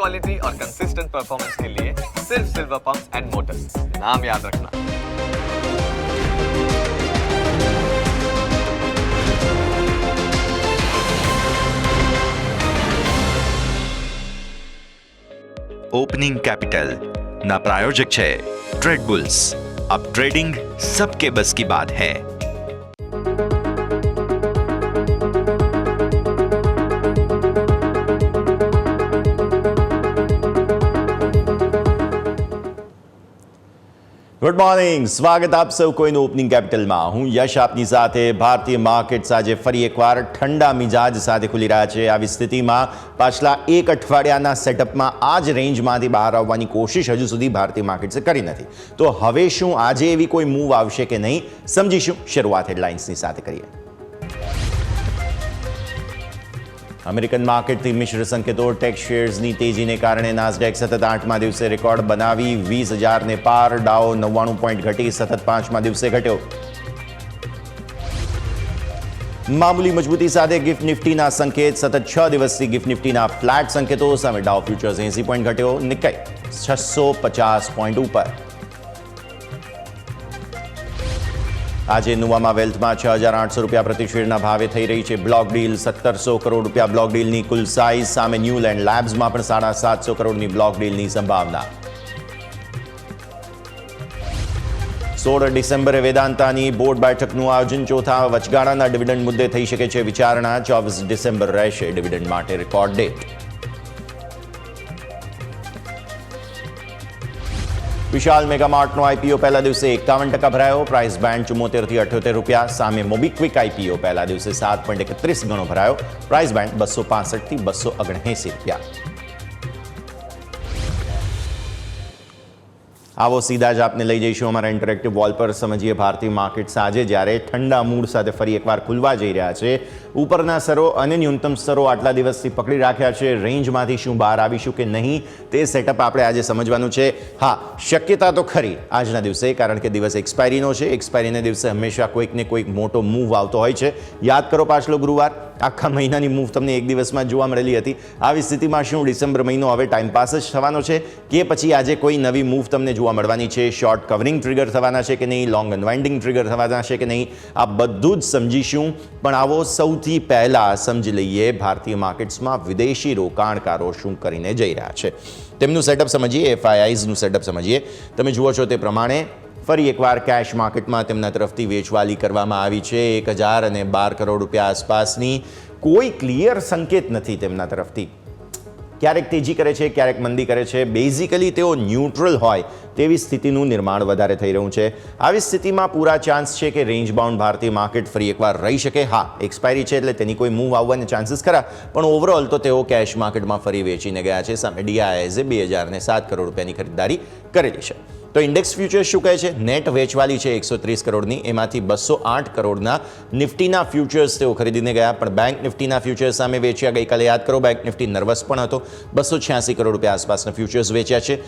Quality और consistent performance के लिए सिर्फ सिल्वर पंप्स एंड मोटर्स, नाम याद रखना। ओपनिंग कैपिटल ना प्रायोजक છે ટ્રેડ બુલ્સ। अब ट्रेडिंग सबके बस की बात है। ગુડ મોર્નિંગ, સ્વાગત આપ સૌ કોઈનું ઓપનિંગ કેપિટલમાં। હું યશ આપની સાથે। ભારતીય માર્કેટ્સ આજે ફરી એકવાર ઠંડા મિજાજ સાથે ખુલી રહ્યા છે। આવી સ્થિતિમાં પાછલા એક અઠવાડિયાના સેટઅપમાં આ જ રેન્જમાંથી બહાર આવવાની કોશિશ હજુ સુધી ભારતીય માર્કેટ્સે કરી નથી। તો હવે શું આજે એવી કોઈ મૂવ આવશે કે નહીં, સમજીશું। શરૂઆત હેડલાઇન્સની સાથે કરીએ। અમેરિકન માર્કેટથી મિશ્ર સંકેતો। ટેક શેર્સની તેજીને કારણે નાસ્ડેક સતત 8મા દિવસે રેકોર્ડ બનાવી 20,000ને પાર। ડાઉ 99 પોઈન્ટ ઘટી સતત 5મા દિવસે ઘટ્યો। મામૂલી મજબૂતી સાથે ગિફ્ટ નિફ્ટીના સંકેત। સતત 6 દિવસથી ગિફ્ટ નિફ્ટીના ફ્લેટ સંકેતો સામે ડાઉ ફ્યુચર્સ 80 પોઈન્ટ ઘટ્યો। નિકાઈ 650 પોઈન્ટ ઉપર। આજે નુવામાં વેલ્થમાં 6,800 રૂપિયા પ્રતિ શેરના ભાવે થઈ રહી છે બ્લોક ડીલ। 1,700 કરોડ રૂપિયા બ્લોક ડીલની કુલ સાઇઝ સામે ન્યૂલેન્ડ લેબ્સમાં પણ 750 કરોડની બ્લોક ડીલની સંભાવના। 16 ડિસેમ્બરે વેદાંતાની બોર્ડ બેઠકનું આયોજન। ચોથા વચગાળાના ડિવિડન્ડ મુદ્દે થઈ શકે છે વિચારણા। 24 ડિસેમ્બર રહેશે ડિવિડન્ડ માટે રેકોર્ડ ડેટ। વિશાલ મેગામાર્ટનો આઈપીઓ પહેલા દિવસે 51% ભરાયો। પ્રાઇસ બેન્ડ 74 થી 78 રૂપિયા। સામે મોબીક્વિક આઈપીઓ પહેલા દિવસે 7.31 ગણો ભરાયો। પ્રાઇસ બેન્ડ 265 થી 279 રૂપિયા। આવો સીધા જ આપને લઈ જઈશું અમારા ઇન્ટરેક્ટિવ વોલ પર। સમજીએ ભારતીય માર્કેટ્સ આજે જ્યારે ઠંડા મૂડ સાથે ફરી એકવાર ખુલવા જઈ રહ્યા છે। ઉપરના સ્તરો અને ન્યૂનતમ સ્તરો આટલા દિવસથી પકડી રાખ્યા છે। રેન્જમાંથી શું બહાર આવીશું કે નહીં તે સેટઅપ આપણે આજે સમજવાનું છે। હા, શક્યતા તો ખરી આજના દિવસે, કારણ કે દિવસ એક્સપાયરીનો છે। એક્સપાયરીના દિવસે હંમેશા કોઈક ને કોઈક મોટો મૂવ આવતો હોય છે। યાદ કરો પાછલો ગુરુવાર, આખા મહિનાની મૂવ તમને એક દિવસમાં જોવા મળેલી હતી। આવી સ્થિતિમાં શું ડિસેમ્બર મહિનો હવે ટાઈમપાસ જ થવાનો છે કે પછી આજે કોઈ નવી મૂવ તમને જોવા મળવાની છે? શોર્ટ કવરિંગ ટ્રિગર થવાના છે કે નહીં? લોંગ અનવાઇન્ડિંગ ટ્રિગર થવાના છે કે નહીં? આ બધું જ સમજીશું। પણ આવો સૌથી પહેલાં સમજી લઈએ ભારતીય માર્કેટ્સમાં વિદેશી રોકાણકારો શું કરીને જઈ રહ્યા છે તેમનું સેટઅપ સમજીએ। એફઆઈઆઈઝનું સેટઅપ સમજીએ। તમે જુઓ છો તે પ્રમાણે ફરી એકવાર કેશ માર્કેટમાં તેમના તરફથી વેચવાલી કરવામાં આવી છે। 1,012 કરોડ રૂપિયા આસપાસની। કોઈ ક્લિયર સંકેત નથી તેમના તરફથી। ક્યારેક તેજી કરે છે, ક્યારેક મંદી કરે છે। બેઝિકલી તેઓ ન્યુટ્રલ હોય તેવી સ્થિતિનું નિર્માણ વધારે થઈ રહ્યું છે। આવી સ્થિતિમાં પૂરા ચાન્સ છે કે રેન્જ બાઉન્ડ ભારતીય માર્કેટ ફરી એકવાર રહી શકે। હા, એક્સપાયરી છે એટલે તેની કોઈ મૂવ આવવાના ચાન્સીસ ખરા, પણ ઓવરઓલ તો તેઓ કેશ માર્કેટમાં ફરી વેચીને ગયા છે। સામે ડીઆઈઆઈએ 2,007 કરોડ રૂપિયાની ખરીદારી કરેલી છે। તો ઇન્ડેક્સ ફ્યુચર્સ શું કહે છે? નેટ વેચવાલી છે 130 કરોડની। એમાંથી 208 કરોડના નિફ્ટીના ફ્યુચર્સ તેઓ ખરીદીને ગયા, પણ બેંક નિફ્ટીના ફ્યુચર્સ સામે વેચ્યા। ગઈકાલે યાદ કરો બેંક નિફ્ટી નર્વસ પણ હતો। 286 કરોડ રૂપિયા આસપાસના ફ્યુચર્સ વેચ્યા છે।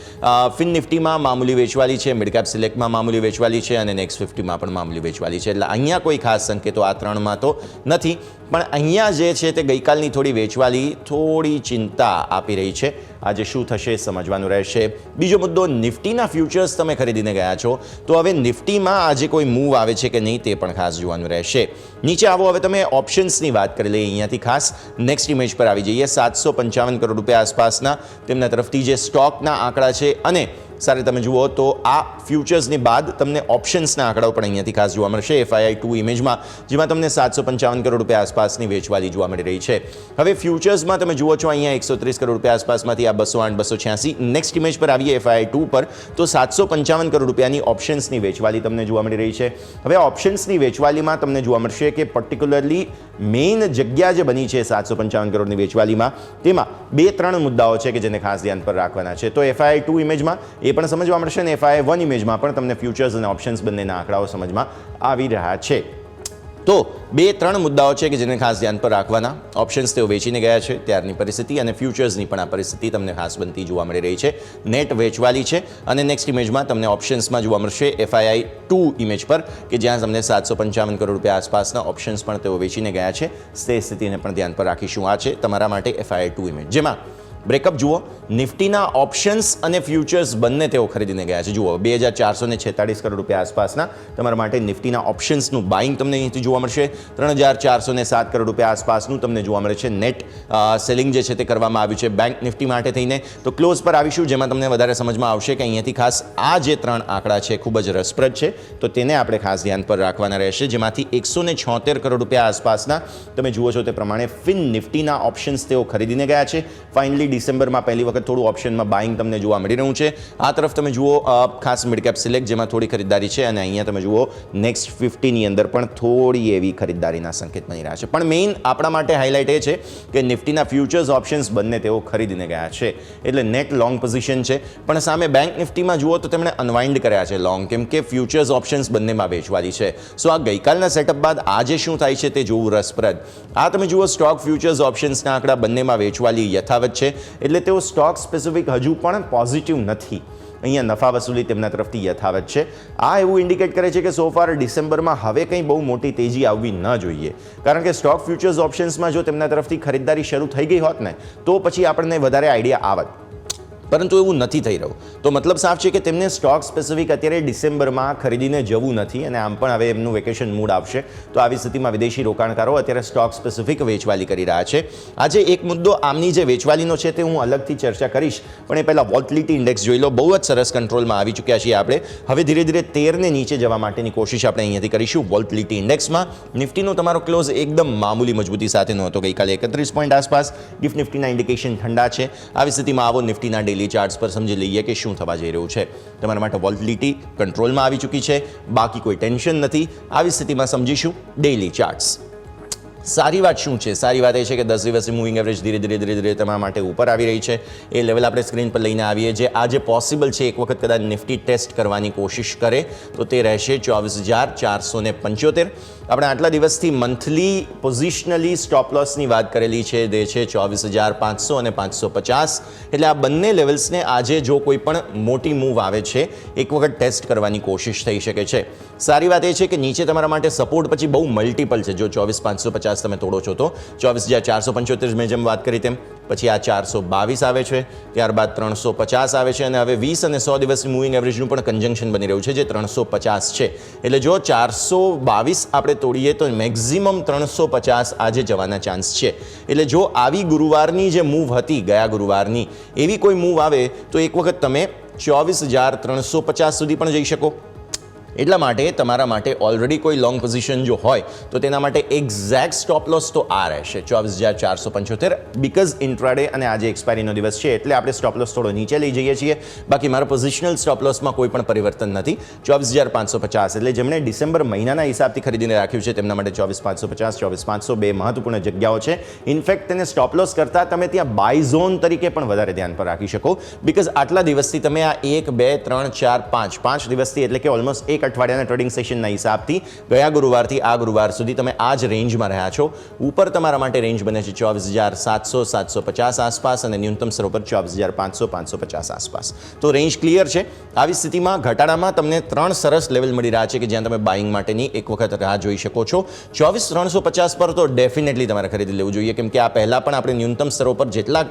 ફિન નિફ્ટીમાં મામૂલી વેચવાલી છે, મિડકેપ સિલેક્ટમાં મામૂલી વેચવાલી છે અને નેક્સ્ટ 50માં પણ મામૂલી વેચવાલી છે। એટલે અહીંયા કોઈ ખાસ સંકેતો આ ત્રણમાં તો નથી, પણ અહીંયા જે છે તે ગઈકાલની થોડી વેચવાલી થોડી ચિંતા આપી રહી છે। આજે શું થશે સમજવાનું રહેશે। બીજો મુદ્દો, નિફ્ટીના ફ્યુચર્સ તમે ખરીદીને ગયા છો તો હવે નિફ્ટીમાં આજે કોઈ મૂવ આવે છે કે નહીં તે પણ ખાસ જોવાનું રહેશે। નીચે આવો, હવે તમે ઓપ્શન્સની વાત કરી લઈએ અહીંયાથી ખાસ। નેક્સ્ટ ઇમેજ પર આવી જઈએ। 755 કરોડ રૂપિયા આસપાસના તેમના તરફથી જે સ્ટોકના આંકડા છે, અને સારે તમે જુઓ તો આ ફ્યુચર્સની બાદ તમને ઓપ્શન્સના આંકડાઓ પણ અહીંયાથી ખાસ જોવા મળશે એફઆઈઆઈ 2 ઇમેજમાં, જેમાં તમને 755 કરોડ રૂપિયા આસપાસની વેચવાલી જોવા મળી રહી છે। હવે ફ્યુચર્સમાં તમે જુઓ છો અહીંયા 130 કરોડ રૂપિયા આસપાસમાંથી આ 208, 286। નેક્સ્ટ ઇમેજ પર આવીએ એફઆઈઆઈ 2 પર, તો 755 કરોડ રૂપિયાની ઓપ્શન્સની વેચવાલી તમને જોવા મળી રહી છે। હવે ઓપ્શન્સની વેચવાલીમાં તમને જોવા મળશે કે પર્ટિક્યુલરલી મેઇન જગ્યા જે બની છે 755 કરોડની વેચવાલીમાં, તેમાં 2-3 મુદ્દાઓ છે કે જેને ખાસ ધ્યાન પર રાખવાના છે। તો એફઆઈઆઈ 2 ઇમેજમાં એ પણ સમજવા મળશે અને એફઆઈઆઈ 1 ઇમેજમાં પણ તમને ફ્યુચર્સ અને ઓપ્શન્સ બંનેના આંકડાઓ સમજમાં આવી રહ્યા છે। તો 2-3 મુદ્દાઓ છે કે જેને ખાસ ધ્યાન પર રાખવાના। ઓપ્શન્સ તેઓ વેચીને ગયા છે ત્યારની પરિસ્થિતિ, અને ફ્યુચર્સની પણ આ પરિસ્થિતિ તમને ખાસ બનતી જોવા મળી રહી છે। નેટ વેચવાલી છે, અને નેક્સ્ટ ઇમેજમાં તમને ઓપ્શન્સમાં જોવા મળશે એફઆઈઆઈ 2 ઇમેજ પર, કે જ્યાં તમને 755 કરોડ રૂપિયા આસપાસના ઓપ્શન્સ પણ તેઓ વેચીને ગયા છે। તે સ્થિતિને પણ ધ્યાન પર રાખીશું। આ છે તમારા માટે એફઆઈઆઈ 2 ઇમેજ, જેમાં બ્રેકઅપ જુઓ, નિફ્ટીના ઓપ્શન્સ અને ફ્યુચર્સ બંને તેઓ ખરીદીને ગયા છે. જુઓ 2446 કરોડ રૂપિયા આસપાસના તમારા માટે નિફ્ટીના ઓપ્શન્સનું બાઇંગ તમને અહીંથી જોવા મળશે. 3407 કરોડ રૂપિયા આસપાસનું તમને જોવા મળે છે નેટ સેલિંગ જે છે તે કરવામાં આવ્યું છે બેંક નિફ્ટી માટે થઈને. તો ક્લોઝ પર આવીશું જેમાં તમને વધારે સમજમાં આવશે કે અહીંયાથી ખાસ આ જે 3 આંકડા છે ખૂબ જ રસપ્રદ છે, તો તેને આપણે ખાસ ધ્યાન પર રાખવાના રહેશે. જેમાંથી 176 કરોડ રૂપિયા આસપાસના તમે જુઓ છો તે પ્રમાણે ફિન નિફ્ટીના ઓપ્શન્સ તેઓ ખરીદીને ગયા છે. ફાઇનલી ડિસેમ્બરમાં પહેલી વખત થોડું ઓપ્શનમાં બાઇંગ તમને જોવા મળી રહ્યું છે. આ તરફ તમે જુઓ ખાસ મિડ કેપ સિલેક્ટ જેમાં થોડી ખરીદદારી છે, અને અહીંયા તમે જુઓ નેક્સ્ટ 50 ની અંદર પણ થોડી એવી ખરીદદારીના સંકેત બની રહ્યા છે. પણ મેઇન આપણા માટે હાઇલાઇટ એ છે કે નિફ્ટીના ફ્યુચર્સ ઓપ્શન્સ બંને તેઓ ખરીદીને ગયા છે, એટલે નેટ લોંગ પોઝિશન છે. પણ સામે બેંક નિફ્ટીમાં જુઓ તો તેમણે અનવાઇન્ડ કર્યા છે લોંગ, કેમ કે ફ્યુચર્સ ઓપ્શન્સ બંનેમાં વેચવાલી છે. સો આ ગઈકાલના સેટઅપ બાદ આજે શું થાય છે તે જોવું રસપ્રદ. આ તમે જુઓ સ્ટોક ફ્યુચર્સ ઓપ્શન્સના આંકડા બંનેમાં વેચવાલી યથાવત છે, એટલે તેઓ સ્ટોક સ્પેસિફિક હજુ પણ પોઝિટિવ નથી. અહીંયા નફા વસૂલી તેમના તરફથી યથાવત છે. આ એવું ઇન્ડિકેટ કરે છે કે સોફાર ડિસેમ્બરમાં હવે કંઈ બહુ મોટી તેજી આવવી ન જોઈએ, કારણ કે સ્ટોક ફ્યુચર્સ ઓપ્શન્સમાં જો તેમના તરફથી ખરીદદારી શરૂ થઈ ગઈ હોત ને તો પછી આપણને વધારે આઈડિયા આવત, પરંતુ એવું નથી થઈ રહ્યું. તો મતલબ સાફ છે કે તેમને સ્ટોક સ્પેસિફિક અત્યારે ડિસેમ્બરમાં ખરીદીને જવું નથી, અને આમ પણ હવે એમનું વેકેશન મૂડ આવશે. તો આવી સ્થિતિમાં વિદેશી રોકાણકારો અત્યારે સ્ટોક સ્પેસિફિક વેચવાલી કરી રહ્યા છે. આજે એક મુદ્દો આમની જે વેચવાલીનો છે તે હું અલગથી ચર્ચા કરીશ, પણ એ પહેલાં વોલેટિલિટી ઇન્ડેક્સ જોઈ લો. બહુ જ સરસ કંટ્રોલમાં આવી ચૂક્યા છીએ આપણે. હવે ધીરે ધીરે 13 ને નીચે જવા માટેની કોશિશ આપણે અહીંયાથી કરીશું. વોલેટિલિટી ઇન્ડેક્સમાં નિફ્ટીનો તમારો ક્લોઝ એકદમ મામૂલી મજબૂતી સાથેનો હતો ગઈકાલે 31 પોઈન્ટ આસપાસ. ગિફ્ટ નિફ્ટીના ઇન્ડિકેશન ઠંડા છે. આવી સ્થિતિમાં આવો નિફ્ટીના ડેલી ચાર્ટ્સ પર સમજી લઈએ કે શું થવા જઈ રહ્યું છે. તમારા માટે વોલેટિલિટી કંટ્રોલમાં આવી ચૂકી છે, બાકી કોઈ ટેન્શન નથી. આવી સ્થિતિમાં સમજીશું ડેલી ચાર્ટ્સ. સારી વાત શું છે? સારી વાત એ છે કે 10 દિવસની મૂવિંગ એવરેજ ધીરે ધીરે તમારા માટે ઉપર આવી રહી છે. એ લેવલ આપણે સ્ક્રીન પર લઈને આવીએ. જે આજે પોસિબલ છે એક વખત કદાચ નિફ્ટી ટેસ્ટ કરવાની કોશિશ કરે તો તે રહેશે 24,475. આપણે આટલા દિવસથી મંથલી પોઝિશનલી સ્ટોપ લોસની વાત કરેલી છે, તે છે 24,500 અને 550. એટલે આ બંને લેવલ્સને આજે જો કોઈ પણ મોટી મૂવ આવે છે એક વખત ટેસ્ટ કરવાની કોશિશ થઈ શકે છે. સારી વાત એ છે કે નીચે તમારા માટે સપોર્ટ પછી બહુ મલ્ટિપલ છે. જો 24,550 તમે તોડો છો તો 24,475 મેં જેમ વાત કરી તેમ, પછી આ 422 આવે છે, ત્યારબાદ 350 આવે છે, અને હવે 20 અને 100 દિવસની મૂવિંગ એવરેજનું પણ કન્જંક્શન બની રહ્યું છે જે 350 છે. એટલે જો 422 આપણે તોડીએ તો મેક્ઝિમમ 350 આજે જવાના ચાન્સ છે. એટલે જો આવી ગુરુવારની જે મૂવ હતી ગયા ગુરુવારની એવી કોઈ મૂવ આવે તો એક વખત તમે 24,350 સુધી પણ જઈ શકો. એટલા માટે તમારા માટે ઓલરેડી કોઈ લોંગ પોઝિશન જો હોય તો તેના માટે એક્ઝેક્ટ સ્ટોપ લોસ તો આ રહેશે 24,475. બીકોઝ ઇન્ટ્રાડે અને આજે એક્સપાયરીનો દિવસ છે એટલે આપણે સ્ટોપ લોસ થોડો નીચે લઈ જઈએ છીએ. બાકી મારા પોઝિશનલ સ્ટોપ લોસમાં કોઈ પણ પરિવર્તન નથી. 24,550 એટલે જેમણે ડિસેમ્બર મહિનાના હિસાબથી ખરીદીને રાખ્યું છે તેમના માટે 24,550, 24,500 બે મહત્વપૂર્ણ જગ્યાઓ છે. ઇનફેક્ટ તેને સ્ટોપ લોસ કરતાં તમે ત્યાં બાય ઝોન તરીકે પણ વધારે ધ્યાન પર રાખી શકો. બીકોઝ આટલા દિવસથી તમે આ 1, 2, 3, 4, 5 દિવસથી એટલે કે ઓલમોસ્ટ એક અઠવાડિયાના ટ્રેડિંગ સેશનના હિસાબથી ગયા ગુરુવારથી આ ગુરુવાર સુધી તમે આ જ રેન્જમાં રહ્યા છો. ઉપર તમારા માટે રેન્જ બને છે 24,700, 750 આસપાસ, અને ન્યૂનતમ સ્તર પર 24,500, 550 આસપાસ. તો રેન્જ ક્લિયર છે. આવી સ્થિતિમાં ઘટાડામાં તમને 3 સરસ લેવલ મળી રહ્યા છે કે જ્યાં તમે બાઇંગ માટેની એક વખત રાહ જોઈ શકો છો. 24,350 પર તો ડેફિનેટલી તમારે ખરીદી લેવું જોઈએ, કેમ કે આ પહેલાં પણ આપણે ન્યૂનતમ સ્તરો પર જેટલા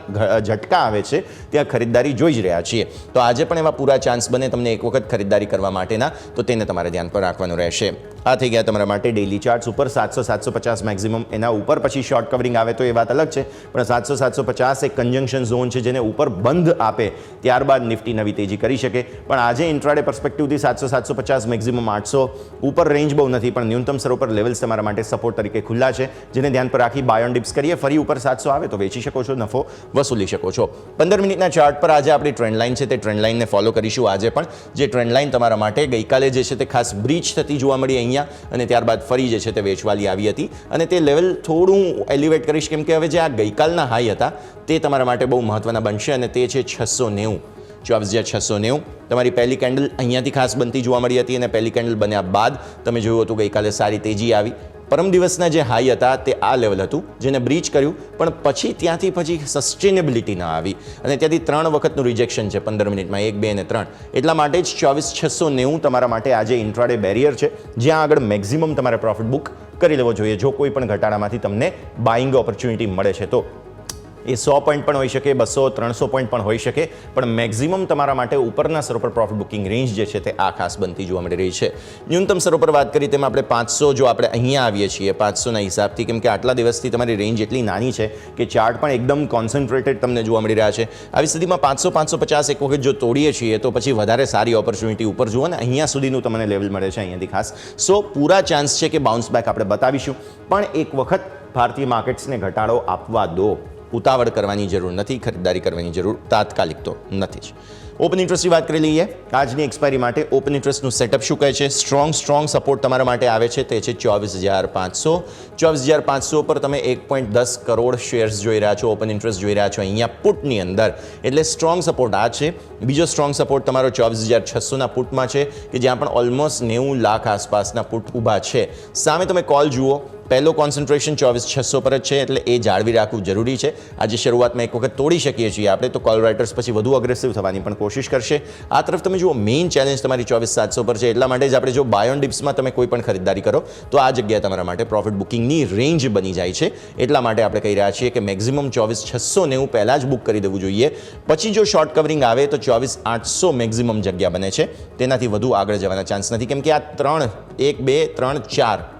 ઝટકા આવે છે ત્યાં ખરીદદારી જોઈ જ રહ્યા છીએ. તો આજે પણ એવા પૂરા ચાન્સ બને તમને એક વખત ખરીદદારી કરવા માટેના, તો તેને તમારે ધ્યાન પર રાખવાનું રહેશે. આ થઈ ગયા તમારા માટે ડેલી ચાર્ટ્સ. ઉપર 700-750 મેક્સિમમ, એના ઉપર પછી શોર્ટ કવરિંગ આવે તો એ વાત અલગ છે, પણ 700-750 એક કન્જંક્શન ઝોન છે જેને ઉપર બંધ આપે ત્યારબાદ નિફ્ટી નવી તેજી કરી શકે. પણ આજે ઇન્ટ્રાડે પર્સપેક્ટિવથી 700-750 મેક્સિમમ 800 ઉપર રેન્જ બહુ નથી, પણ ન્યૂનતમ સ્તર ઉપર લેવલ્સ તમારા માટે સપોર્ટ તરીકે ખુલ્લા છે, જેને ધ્યાન પર રાખી બાય ઓન ડિપ્સ કરીએ. ફરી ઉપર 700 આવે તો વેચી શકો છો, નફો વસૂલી શકો છો. 15 મિનિટના ચાર્ટ પર આજે આપણી ટ્રેન્ડ લાઇન છે તે ટ્રેન્ડ લાઇનને ફોલો કરીશું આજે પણ. જે ટ્રેન્ડ લાઇન તમારા માટે ગઈકાલે જે છે તે ખાસ બ્રીચ થતી જોવા મળી અહીંયા, અને ત્યારબાદ ફરી જે છે તે વેચવાલી આવી હતી, અને તે લેવલ થોડું એલિવેટ કરીશ કેમ કે હવે જે આ ગઈકાલના હાઈ હતા તે તમારા માટે બહુ મહત્વના બનશે, અને તે છે 690. 24,690 તમારી પહેલી કેન્ડલ અહીંયાથી ખાસ બનતી જોવા મળી હતી, અને પહેલી કેન્ડલ બન્યા બાદ તમે જોયું હતું ગઈકાલે સારી તેજી આવી. પરમ દિવસના જે હાઈ હતા તે આ લેવલ હતું જેને બ્રીચ કર્યું, પણ પછી ત્યાંથી પછી સસ્ટેનેબિલિટી ન આવી, અને ત્યાંથી 3 વખતનું રિજેક્શન છે 15 મિનિટમાં, 1, 2 અને 3. એટલા માટે જ 24,690 તમારા માટે આજે ઇન્ટ્રાડે બેરિયર છે, જ્યાં આગળ મેક્સિમમ તમારે પ્રોફિટ બુક કરી લેવો જોઈએ જો કોઈ પણ ઘટાડામાંથી તમને બાઇંગ ઓપોર્ચ્યુનિટી મળે છે તો. એ 100 પોઈન્ટ પણ હોઈ શકે, 200-300 પોઈન્ટ પણ હોઈ શકે, પણ મેક્સિમમ તમારા માટે ઉપરના સ્તરો પર પ્રોફિટ બુકિંગ રેન્જ જે છે તે આ ખાસ બનતી જોવા મળી રહી છે. ન્યૂનતમ સ્તરો પર વાત કરી તેમાં આપણે 500, જો આપણે અહીંયા આવીએ છીએ 500ના હિસાબથી, કેમ કે આટલા દિવસથી તમારી રેન્જ એટલી નાની છે કે ચાર્ટ પણ એકદમ કોન્સન્ટ્રેટેડ તમને જોવા મળી રહ્યા છે. આવી સ્થિતિમાં 500-550 એક વખત જો તોડીએ છીએ તો પછી વધારે સારી ઓપોર્ચ્યુનિટી ઉપર જુઓ ને અહીંયા સુધીનું તમને લેવલ મળે છે અહીંયાથી ખાસ. સો પૂરા ચાન્સ છે કે બાઉન્સ બેક આપણે બતાવીશું, પણ એક વખત ભારતીય માર્કેટ્સને ઘટાડો આપવા દો. ઉતાવળ કરવાની જરૂર નથી, ખરીદારી કરવાની જરૂર તાત્કાલિક તો નથી જ. ઓપન ઇન્ટરેસ્ટની વાત કરી લઈએ. આજની એક્સપાયરી માટે ઓપન ઇન્ટરેસ્ટનું સેટઅપ શું કહે છે? સ્ટ્રોંગ સપોર્ટ તમારા માટે આવે છે, તે છે 24,500. 24,500 પર તમે 1.10 કરોડ શેર્સ જોઈ રહ્યા છો, ઓપન ઇન્ટરેસ્ટ જોઈ રહ્યા છો અહીંયા પુટની અંદર. એટલે સ્ટ્રોંગ સપોર્ટ આ છે. બીજો સ્ટ્રોંગ સપોર્ટ તમારો 24,600ના પુટમાં છે, કે જ્યાં પણ ઓલમોસ્ટ 90 લાખ આસપાસના પુટ ઊભા છે. સામે તમે કોલ જુઓ, પહેલો કોન્સન્ટ્રેશન 24,600 પર જ છે, એટલે એ જાળવી રાખવું જરૂરી છે. આજે શરૂઆતમાં એક વખત તોડી શકીએ છીએ આપણે, તો કોલ રાઇટર્સ પછી વધુ અગ્રેસિવ થવાની પણ કોશિશ કરશે. આ તરફ તમે જુઓ, મેઇન ચેલેન્જ તમારી 24,700 પર છે. એટલા માટે જ આપણે જો બાય ઓન ડિપ્સમાં તમે કોઈ પણ ખરીદારી કરો તો આ જગ્યા તમારા માટે પ્રોફિટ બુકિંગની રેન્જ બની જાય છે. એટલા માટે આપણે કહી રહ્યા છીએ કે મેક્સિમમ 24,690 પહેલાં જ બુક કરી દેવું જોઈએ. પછી જો શોર્ટ કવરિંગ આવે તો 24,800 મેક્સિમમ જગ્યા બને છે. તેનાથી વધુ આગળ જવાના ચાન્સ નથી, કેમ કે આ 3, 1, 2, 3, 4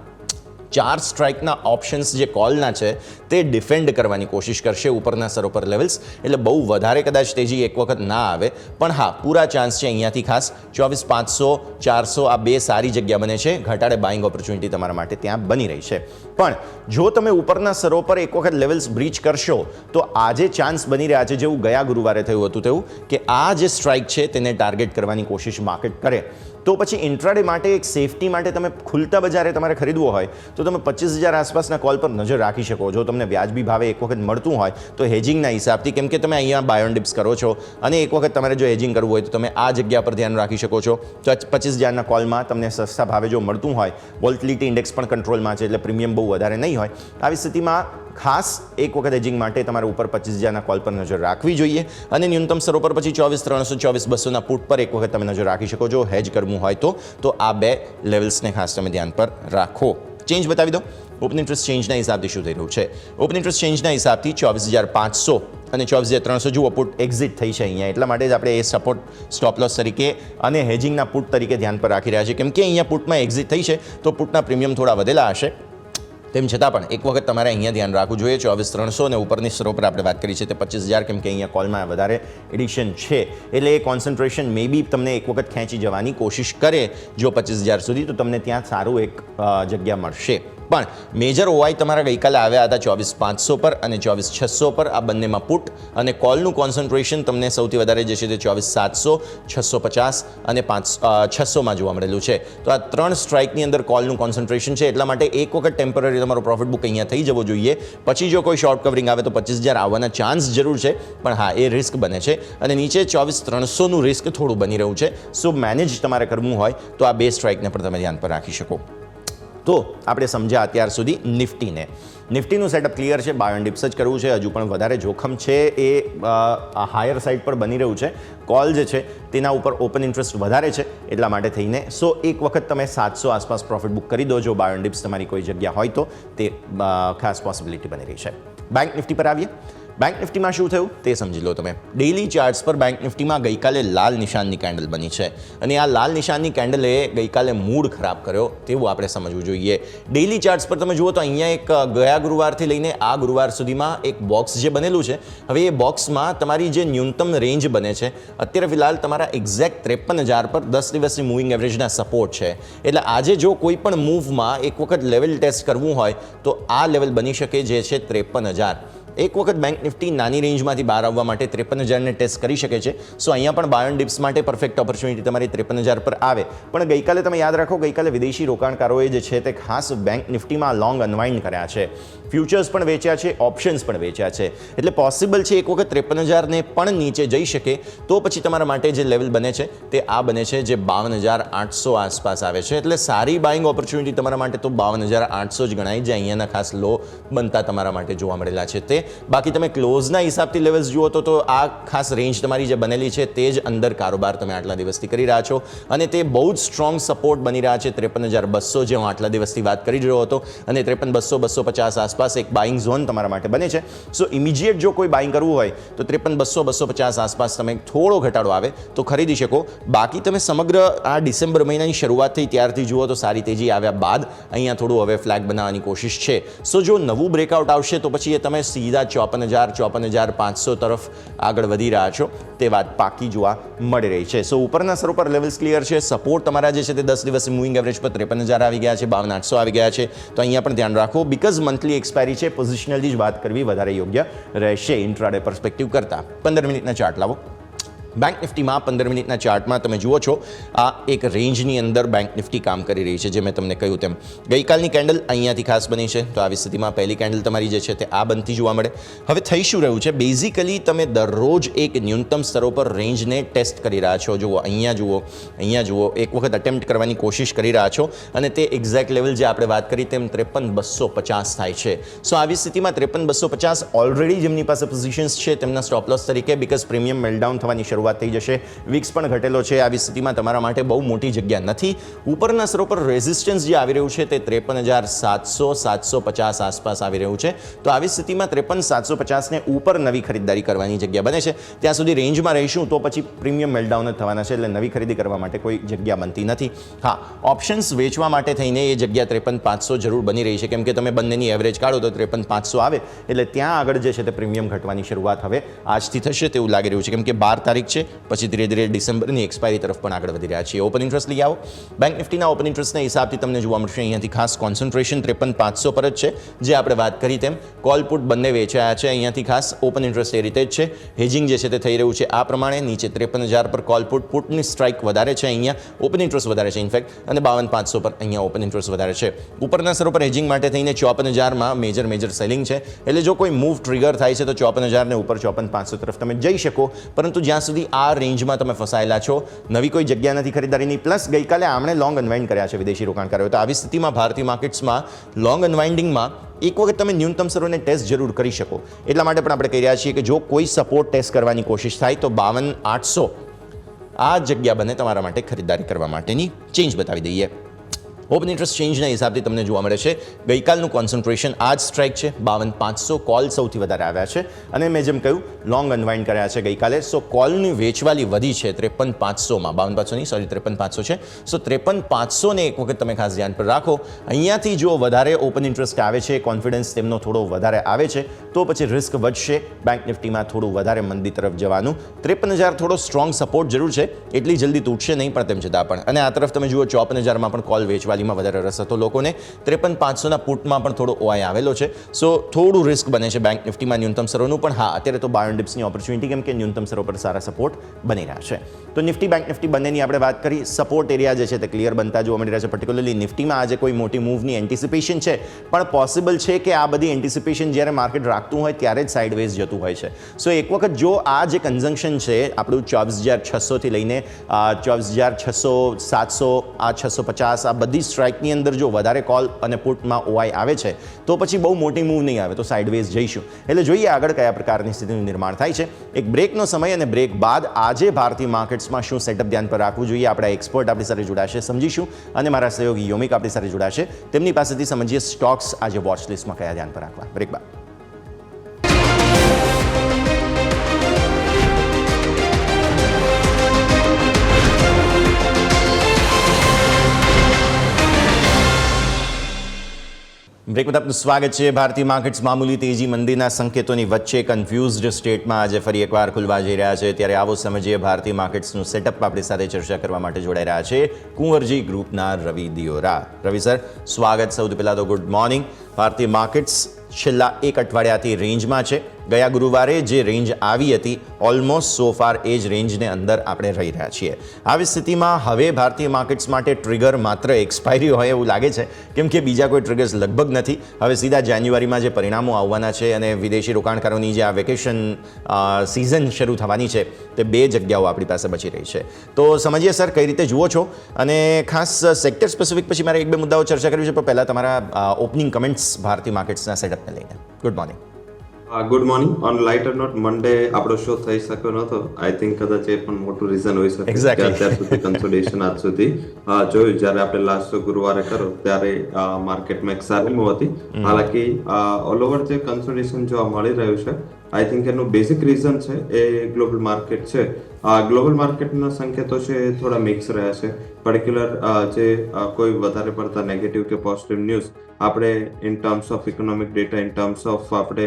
સ્ટ્રાઇકના ઓપ્શન્સ જે કોલના છે તે ડિફેન્ડ કરવાની કોશિશ કરશે ઉપરના સ્તરો પર લેવલ્સ. એટલે બહુ વધારે કદાચ તેજી એક વખત ના આવે, પણ હા પૂરા ચાન્સ છે અહીંયાથી ખાસ 24,500, 400 આ બે સારી જગ્યા બને છે. ઘટાડે બાઇંગ ઓપોર્ચ્યુનિટી તમારા માટે ત્યાં બની રહી છે. પણ જો તમે ઉપરના સ્તરો પર એક વખત લેવલ્સ બ્રીચ કરશો તો આજે ચાન્સ બની રહ્યા છે, જેવું ગયા ગુરુવારે થયું હતું તેવું, કે આ જે સ્ટ્રાઇક છે તેને ટાર્ગેટ કરવાની કોશિશ માર્કેટ કરે. તો પછી ઇન્ટ્રાડે માટે એક સેફટી માટે તમે ખુલતા બજારે તમારે ખરીદવો હોય તો તમે 25,000 આસપાસના કોલ પર નજર રાખી શકો. જો તમને વ્યાજબી ભાવે એક વખત મળતું હોય તો હેજિંગના હિસાબથી, કેમ કે તમે અહીંયા બાય ઓન ડિપ્સ કરો છો અને એક વખત તમારે જો હેજિંગ કરવું હોય તો તમે આ જગ્યા પર ધ્યાન રાખી શકો છો. તો 25,000ના કોલમાં તમને સસ્તા ભાવે જો મળતું હોય, વોલ્ટિલિટી ઇન્ડેક્સ પણ કંટ્રોલમાં છે, એટલે પ્રીમિયમ બહુ વધારે નહીં હોય. આવી સ્થિતિમાં ખાસ એક વખત હેજિંગ માટે તમારે ઉપર 25,000ના કોલ પર નજર રાખવી જોઈએ. અને ન્યૂનતમ સ્તરો પર પછી 24,300, 24,200ના પુટ પર એક વખત તમે નજર રાખી શકો છો હેજ કરવું હોય તો આ બે લેવલ્સને ખાસ તમે ધ્યાન પર રાખો. ચેન્જ બતાવી દો. ઓપન ઇન્ટરેસ્ટ ચેન્જના હિસાબથી શું થઈ રહ્યું છે? ઓપન ઇન્ટરેસ્ટ ચેન્જના હિસાબથી 24,500 અને 24,300 જુઓ પુટ એક્ઝિટ થઈ છે અહીંયા. એટલા માટે જ આપણે એ સપોર્ટ સ્ટોપ લોસ તરીકે અને હેજિંગના પુટ તરીકે ધ્યાન પર રાખી રહ્યા છીએ, કેમ કે અહીંયા પુટમાં એક્ઝિટ થઈ છે તો પુટના પ્રીમિયમ થોડા વધેલા હશે. તેમ છતાં પણ એક વખત તમારે અહીંયા ધ્યાન રાખવું જોઈએ. 24,300 અને ઉપરની સ્તરો પર આપણે વાત કરી છે તે 25,000, કેમ કે અહીંયા કોલમાં વધારે એડિશન છે, એટલે એ કોન્સન્ટ્રેશન મે બી તમને એક વખત ખેંચી જવાની કોશિશ કરે જો 25,000 સુધી, તો તમને ત્યાં સારું એક જગ્યા મળશે. પણ મેજર ઓવાઈ તમારા ગઈકાલે આવ્યા હતા 24,500 પર અને 24,600 પર. આ બંનેમાં પુટ અને કોલનું કોન્સન્ટ્રેશન તમને સૌથી વધારે જે છે તે 24,700, 650 અને 600માં જોવા મળેલું છે. તો આ 3 સ્ટ્રાઇકની અંદર કોલનું કોન્સન્ટ્રેશન છે. એટલા માટે એક વખત ટેમ્પરરી તમારો પ્રોફિટ બુક અહીંયા થઈ જવો જોઈએ. પછી જો કોઈ શોર્ટ કવરિંગ આવે તો 25,000 આવવાના ચાન્સ જરૂર છે, પણ હા એ રિસ્ક બને છે. અને નીચે 24,300નું રિસ્ક થોડું બની રહ્યું છે. સો મેનેજ તમારે કરવું હોય તો આ બે સ્ટ્રાઇકને પણ તમે ધ્યાન પર રાખી શકો. તો આપણે સમજ્યા અત્યાર સુધી નિફ્ટીને. નિફ્ટીનું સેટઅપ ક્લિયર છે, બાય ઓન ડિપ્સ જ કરવું છે. હજુ પણ વધારે જોખમ છે એ હાયર સાઇડ પર બની રહ્યું છે. કોલ જે છે તેના ઉપર ઓપન ઇન્ટરેસ્ટ વધારે છે, એટલા માટે થઈને એક વખત તમે 700 આસપાસ પ્રોફિટ બુક કરી દો જો બાય ઓન ડિપ્સ તમારી કોઈ જગ્યા હોય તો. તે ખાસ પોસિબિલિટી બની રહી છે. બેંક નિફ્ટી પર આવીએ. બેંક નિફ્ટીમાં શું થયું તે સમજી લો તમે. ડેઇલી ચાર્ટ્સ પર બેંક નિફ્ટીમાં ગઈકાલે લાલ નિશાનની કેન્ડલ બની છે, અને આ લાલ નિશાનની કેન્ડલે ગઈકાલે મૂડ ખરાબ કર્યો તેવું આપણે સમજવું જોઈએ. ડેઇલી ચાર્ટ્સ પર તમે જુઓ તો અહીંયા એક ગયા ગુરુવારથી લઈને આ ગુરુવાર સુધીમાં એક બોક્સ જે બનેલું છે, હવે એ બોક્સમાં તમારી જે ન્યૂનતમ રેન્જ બને છે અત્યારે ફિલહાલ તમારા એક્ઝેક્ટ 53,000 પર 10 દિવસની મૂવિંગ એવરેજના સપોર્ટ છે. એટલે આજે જો કોઈ પણ મૂવમાં એક વખત લેવલ ટેસ્ટ કરવું હોય તો આ લેવલ બની શકે, જે છે 53,000. એક વખત બેંક નિફ્ટી નાની રેન્જમાંથી બહાર આવવા માટે 53,000ને ટેસ્ટ કરી શકે છે. સો અહીંયા પણ બાય ઓન ડિપ્સ માટે પરફેક્ટ ઓપોર્ચ્યુનિટી તમારી 53,000 પર આવે. પણ ગઈકાલે તમે યાદ રાખો, ગઈકાલે વિદેશી રોકાણકારોએ જે છે તે ખાસ બેંક નિફ્ટીમાં લોંગ અનવાઇન્ડ કર્યા છે. ફ્યુચર્સ પણ વેચ્યા છે, ઓપ્શન્સ પણ વેચ્યા છે. એટલે પોસિબલ છે એક વખત 53,000ને પણ નીચે જઈ શકે તો પછી તમારા માટે જે લેવલ બને છે તે આ બને છે, જે 52,800 આસપાસ આવે છે. એટલે સારી બાઇંગ ઓપોર્ચ્યુનિટી તમારા માટે તો 52,800 જ ગણાય, જે અહીંયાના ખાસ લો બનતા તમારા માટે જોવા મળેલા છે તે. બાકી તમે ક્લોઝના હિસાબથી લેવલ્સ જુઓ તો આ ખાસ રેન્જ તમારી જે બનેલી છે તે જ અંદર કારોબાર તમે આટલા દિવસથી કરી રહ્યા છો અને તે બહુ જ સ્ટ્રોંગ સપોર્ટ બની રહ્યા છે 53,200 જે હું આટલા દિવસથી વાત કરી રહ્યો હતો અને 53,200-250 આસપાસ એક બાઇંગ ઝોન તમારા માટે બને છે. સો ઇમિડિયેટ જો કોઈ બાઇંગ કરવું હોય તો 53,200-250 આસપાસ તમે થોડો ઘટાડો આવે તો ખરીદી શકો. બાકી તમે સમગ્ર આ ડિસેમ્બર મહિનાની શરૂઆત થઈ ત્યારથી જુઓ તો સારી તેજી આવ્યા બાદ અહીંયા થોડું હવે ફ્લેગ બનાવવાની કોશિશ છે. સો જો નવું બ્રેકઆઉટ આવશે તો પછી એ તમે સીધા 54,000-54,500 તરફ આગળ વધી રહ્યા છો તે વાત પાકી જોવા મળી રહી છે. સો ઉપરના સ્તરો પર લેવલ્સ ક્લિયર છે. સપોર્ટ તમારા જે છે તે 10 દિવસની મૂવિંગ એવરેજ પર 53,000 આવી ગયા છે, 52,800 આવી ગયા છે. તો અહીંયા પણ ધ્યાન રાખો બીકોઝ મંથલી એક્સપાયરી છે, પોઝિશનલી જ વાત કરવી વધારે યોગ્ય રહેશે ઇન્ટ્રાડે પર્સપેક્ટિવ કરતાં. 15 મિનિટના ચાર્ટ લાવો. બેંક નિફ્ટીમાં 15 મિનિટના ચાર્ટમાં તમે જુઓ છો આ એક રેન્જની અંદર બેંક નિફ્ટી કામ કરી રહી છે. જે મેં તમને કહ્યું તેમ ગઈકાલની કેન્ડલ અહીંયાથી ખાસ બની છે તો આવી સ્થિતિમાં પહેલી કેન્ડલ તમારી જે છે તે આ બનતી જોવા મળે. હવે થઈ શું રહ્યું છે બેઝિકલી તમે દરરોજ એક ન્યૂનતમ સ્તરો પર રેન્જને ટેસ્ટ કરી રહ્યા છો. જુઓ અહીંયા જુઓ એક વખત અટેમ્પ્ટ કરવાની કોશિશ કરી રહ્યા છો અને તે એક્ઝેક્ટ લેવલ જે આપણે વાત કરી તેમ 53,250 થાય છે. સો આવી સ્થિતિમાં 53,250 ઓલરેડી જેમની પાસે પોઝિશન્સ છે તેમના સ્ટોપ લોસ તરીકે બીકોઝ પ્રીમિયમ મેલ્ટડાઉન થવાની શરૂઆત થઈ જશે. વિક્સ પણ ઘટેલો છે. આવી સ્થિતિમાં તમારા માટે બહુ મોટી જગ્યા નથી. ઉપરના સ્તરો પર રેઝિસ્ટન્સ જે આવી રહ્યું છે તે 53,700-750 આસપાસ આવી રહ્યું છે. તો આવી સ્થિતિમાં 53,750 ને ઉપર નવી ખરીદદારી કરવાની જગ્યા બને છે. ત્યાં સુધી રેન્જમાં રહીશું તો પછી પ્રીમિયમ મેલ્ટડાઉન જ થવાના છે એટલે નવી ખરીદી કરવા માટે કોઈ જગ્યા બનતી નથી. હા, ઓપ્શન્સ વેચવા માટે થઈને એ જગ્યા 53,500 જરૂર બની રહી છે કેમ કે તમે બંનેની એવરેજ કાઢો તો 53,500 આવે એટલે ત્યાં આગળ જે છે તે પ્રીમિયમ ઘટવાની શરૂઆત હવે આજથી થશે તેવું લાગી રહ્યું છે કેમ કે 12 તારીખ છે પછી ધીરે ધીરે ડિસેમ્બરની એક્સપાયરી તરફ પણ આગળ વધી રહ્યા છીએ. ઓપન ઇન્ટરેસ્ટ લઈ આવો. બેંક નિફ્ટીના ઓપન ઇન્ટરેસ્ટના હિસાબથી તમને જોવા મળશે અહીંયાથી ખાસ કોન્સન્ટ્રેશન 53,500 પર જ છે. જે આપણે વાત કરી તેમ કોલ પુટ બંને વેચાયા છે. અહીંયાથી ખાસ ઓપન ઇન્ટરેસ્ટ એ રીતે જ છે. હેજિંગ જે છે તે થઈ રહ્યું છે આ પ્રમાણે નીચે 53,000 પર કોલ પુટની સ્ટ્રાઇક વધારે છે, અહીંયા ઓપન ઇન્ટરેસ્ટ વધારે છે ઇનફેક્ટ અને 52,500 પર અહીંયા ઓપન ઇન્ટરેસ્ટ વધારે છે. ઉપરના સ્તરો પર હેજિંગ માટે થઈને 54,000માં મેજર સેલિંગ છે એટલે જો કોઈ મૂવ ટ્રિગર થાય છે તો 54,000 ને ઉપર 54,500 તરફ તમે જઈ શકો. પરંતુ જ્યાં સુધી આ રેન્જમાં તમે ફસાયેલા છો નવી કોઈ જગ્યા નથી ખરીદારીની. પ્લસ ગઈકાલે આમણે લોંગ અનવાઇન્ડ કર્યા છે વિદેશી રોકાણકારોએ. તો આવી સ્થિતિમાં ભારતીય માર્કેટ્સમાં લોંગ અનવાઇન્ડિંગમાં એક વખત તમે ન્યૂનતમ સ્તરોને ટેસ્ટ જરૂર કરી શકો. એટલા માટે પણ આપણે કહી રહ્યા છીએ કે જો કોઈ સપોર્ટ ટેસ્ટ કરવાની કોશિશ થાય તો 52,800 આ જગ્યા બને તમારા માટે ખરીદારી કરવા માટેની. ચેન્જ બતાવી દઈએ. ઓપન ઇન્ટરેસ્ટ ચેન્જના હિસાબથી તમને જોવા મળે છે ગઈકાલનું કોન્સન્ટ્રેશન આ જ સ્ટ્રાઇક છે. 52,500 કોલ સૌથી વધારે આવ્યા છે અને મેં જેમ કહ્યું લોંગ અનવાઇન્ડ કર્યા છે ગઈકાલે. સો કોલની વેચવાલી વધી છે 53,500માં. 52,500 નહીં સોરી 53,500 છે. સો 53,500 ને એક વખત તમે ખાસ ધ્યાન પર રાખો. અહીંયાથી જો વધારે ઓપન ઇન્ટરેસ્ટ આવે છે, કોન્ફિડન્સ તેમનો થોડો વધારે આવે છે તો પછી રિસ્ક વધશે બેંક નિફ્ટીમાં થોડું વધારે મંદી તરફ જવાનું. 53,000 થોડો સ્ટ્રોંગ સપોર્ટ જરૂર છે, એટલી જલ્દી તૂટશે નહીં પણ તેમ છતાં પણ. અને આ તરફ તમે જુઓ 54,000માં પણ કોલ વેચવા વધારે રસ હતો લોકોને. 53,500ના પુટમાં પણ થોડો ઓઆઈ આવેલો છે. સો થોડું રિસ્ક બને છે બેંક નિફ્ટીમાં ન્યૂનતમ સ્તરોનું. પણ હા, અત્યારે તો બાય ઓન ડિપ્સની ઓપોર્ચ્યુનિટી કેમ કે ન્યૂનતમ સ્તરો પર સારા સપોર્ટ બની રહ્યા છે. તો નિફ્ટી બેંક નિફ્ટી બંનેની આપણે વાત કરી. સપોર્ટ એરિયા જે છે તે ક્લિયર બનતા જોવા મળી રહ્યા છે. પર્ટિક્યુલરલી નિફ્ટીમાં આજે કોઈ મોટી મૂવની એન્ટિસિપેશન છે પણ પોસિબલ છે કે આ બધી એન્ટિસિપેશન જ્યારે માર્કેટ રાખતું હોય ત્યારે જ સાઇડવેઝ જતું હોય છે. સો એક વખત જો આ જે કન્ઝમ્પશન છે આપણું 24,600 થી લઈને 24,600, 700, આ 650 આ બધી સ્ટ્રાઇકની અંદર જો વધારે કોલ અને પુટમાં ઓઆઈ આવે છે તો પછી બહુ મોટી મૂવ નહીં આવે તો સાઇડવેઝ જઈશું. એટલે જોઈએ આગળ કયા પ્રકારની સ્થિતિનું નિર્માણ થાય છે. એક બ્રેકનો સમય અને બ્રેક બાદ આજે ભારતીય માર્કેટ્સમાં શું સેટઅપ ધ્યાન પર રાખવું જોઈએ આપણા એક્સપર્ટ આપણી સાથે જોડાશે, સમજીશું. અને મારા સહયોગી યોમિક આપણી સાથે જોડાશે. તેમની પાસેથી સમજીએ સ્ટોક્સ આજે વોચ લિસ્ટમાં કયા ધ્યાન પર રાખવા. બ્રેક બાદ બ્રેક બાદ આપનું સ્વાગત છે. ભારતીય માર્કેટ્સ મામૂલી તેજી મંદીના સંકેતોની વચ્ચે કન્ફ્યુઝડ સ્ટેટમાં આજે ફરી એકવાર ખુલવા જઈ રહ્યા છે. ત્યારે આવો સમજીએ ભારતીય માર્કેટ્સનું સેટઅપ આપણી સાથે ચર્ચા કરવા માટે જોડાઈ રહ્યા છે કુંવરજી ગ્રુપના રવિ દિયોરા. રવિ સર, સ્વાગત. સૌથી પહેલાં તો ગુડ મોર્નિંગ. ભારતીય માર્કેટ્સ છેલ્લા એક અઠવાડિયાથી રેન્જમાં છે. ગયા ગુરુવારે જે રેન્જ આવી હતી ઓલમોસ્ટ સો ફાર એ જ રેન્જને અંદર આપણે રહી રહ્યા છીએ. આવી સ્થિતિમાં હવે ભારતીય માર્કેટ્સ માટે ટ્રિગર માત્ર એક્સપાયરી હોય એવું લાગે છે કેમ કે બીજા કોઈ ટ્રિગર્સ લગભગ નથી. હવે સીધા જાન્યુઆરીમાં જે પરિણામો આવવાના છે અને વિદેશી રોકાણકારોની જે આ વેકેશન સિઝન શરૂ થવાની છે તે બે જગ્યાઓ આપણી પાસે બચી રહી છે. તો સમજીએ સર કઈ રીતે જુઓ છો અને ખાસ સેક્ટર સ્પેસિફિક પછી મારે એક બે મુદ્દાઓ ચર્ચા કરવી છે પણ પહેલાં તમારા ઓપનિંગ કમેન્ટ્સ ભારતીય માર્કેટ્સના સેટઅપને લઈને. Good morning. Good morning. On lighter note, Monday આપણો શો થઈ શક્યો નહોતો. આઈ થિંક કદાચ એ પણ મોટું રીઝન હોઈ શકે Exactly. કે અત્યાર સુધી કન્સોલિડેશન આજ સુધી જોયું. જ્યારે આપણે લાસ્ટ ગુરુવારે કરો ત્યારે માર્કેટમાં એક સારી મૂવ હતી. હાલાકી ઓલ ઓવર જે કન્સોલિડેશન જોવા મળી રહ્યું છે, આઈ થિંક એનું બેઝિક રીઝન છે એ ગ્લોબલ માર્કેટ છે. ગ્લોબલ માર્કેટના સંકેતો છે એ થોડા મિક્સ રહ્યા છે. પર્ટિક્યુલર જે કોઈ વધારે પડતા નેગેટિવ કે પોઝિટિવ ન્યૂઝ આપણે in terms of economic data, in terms of આપણે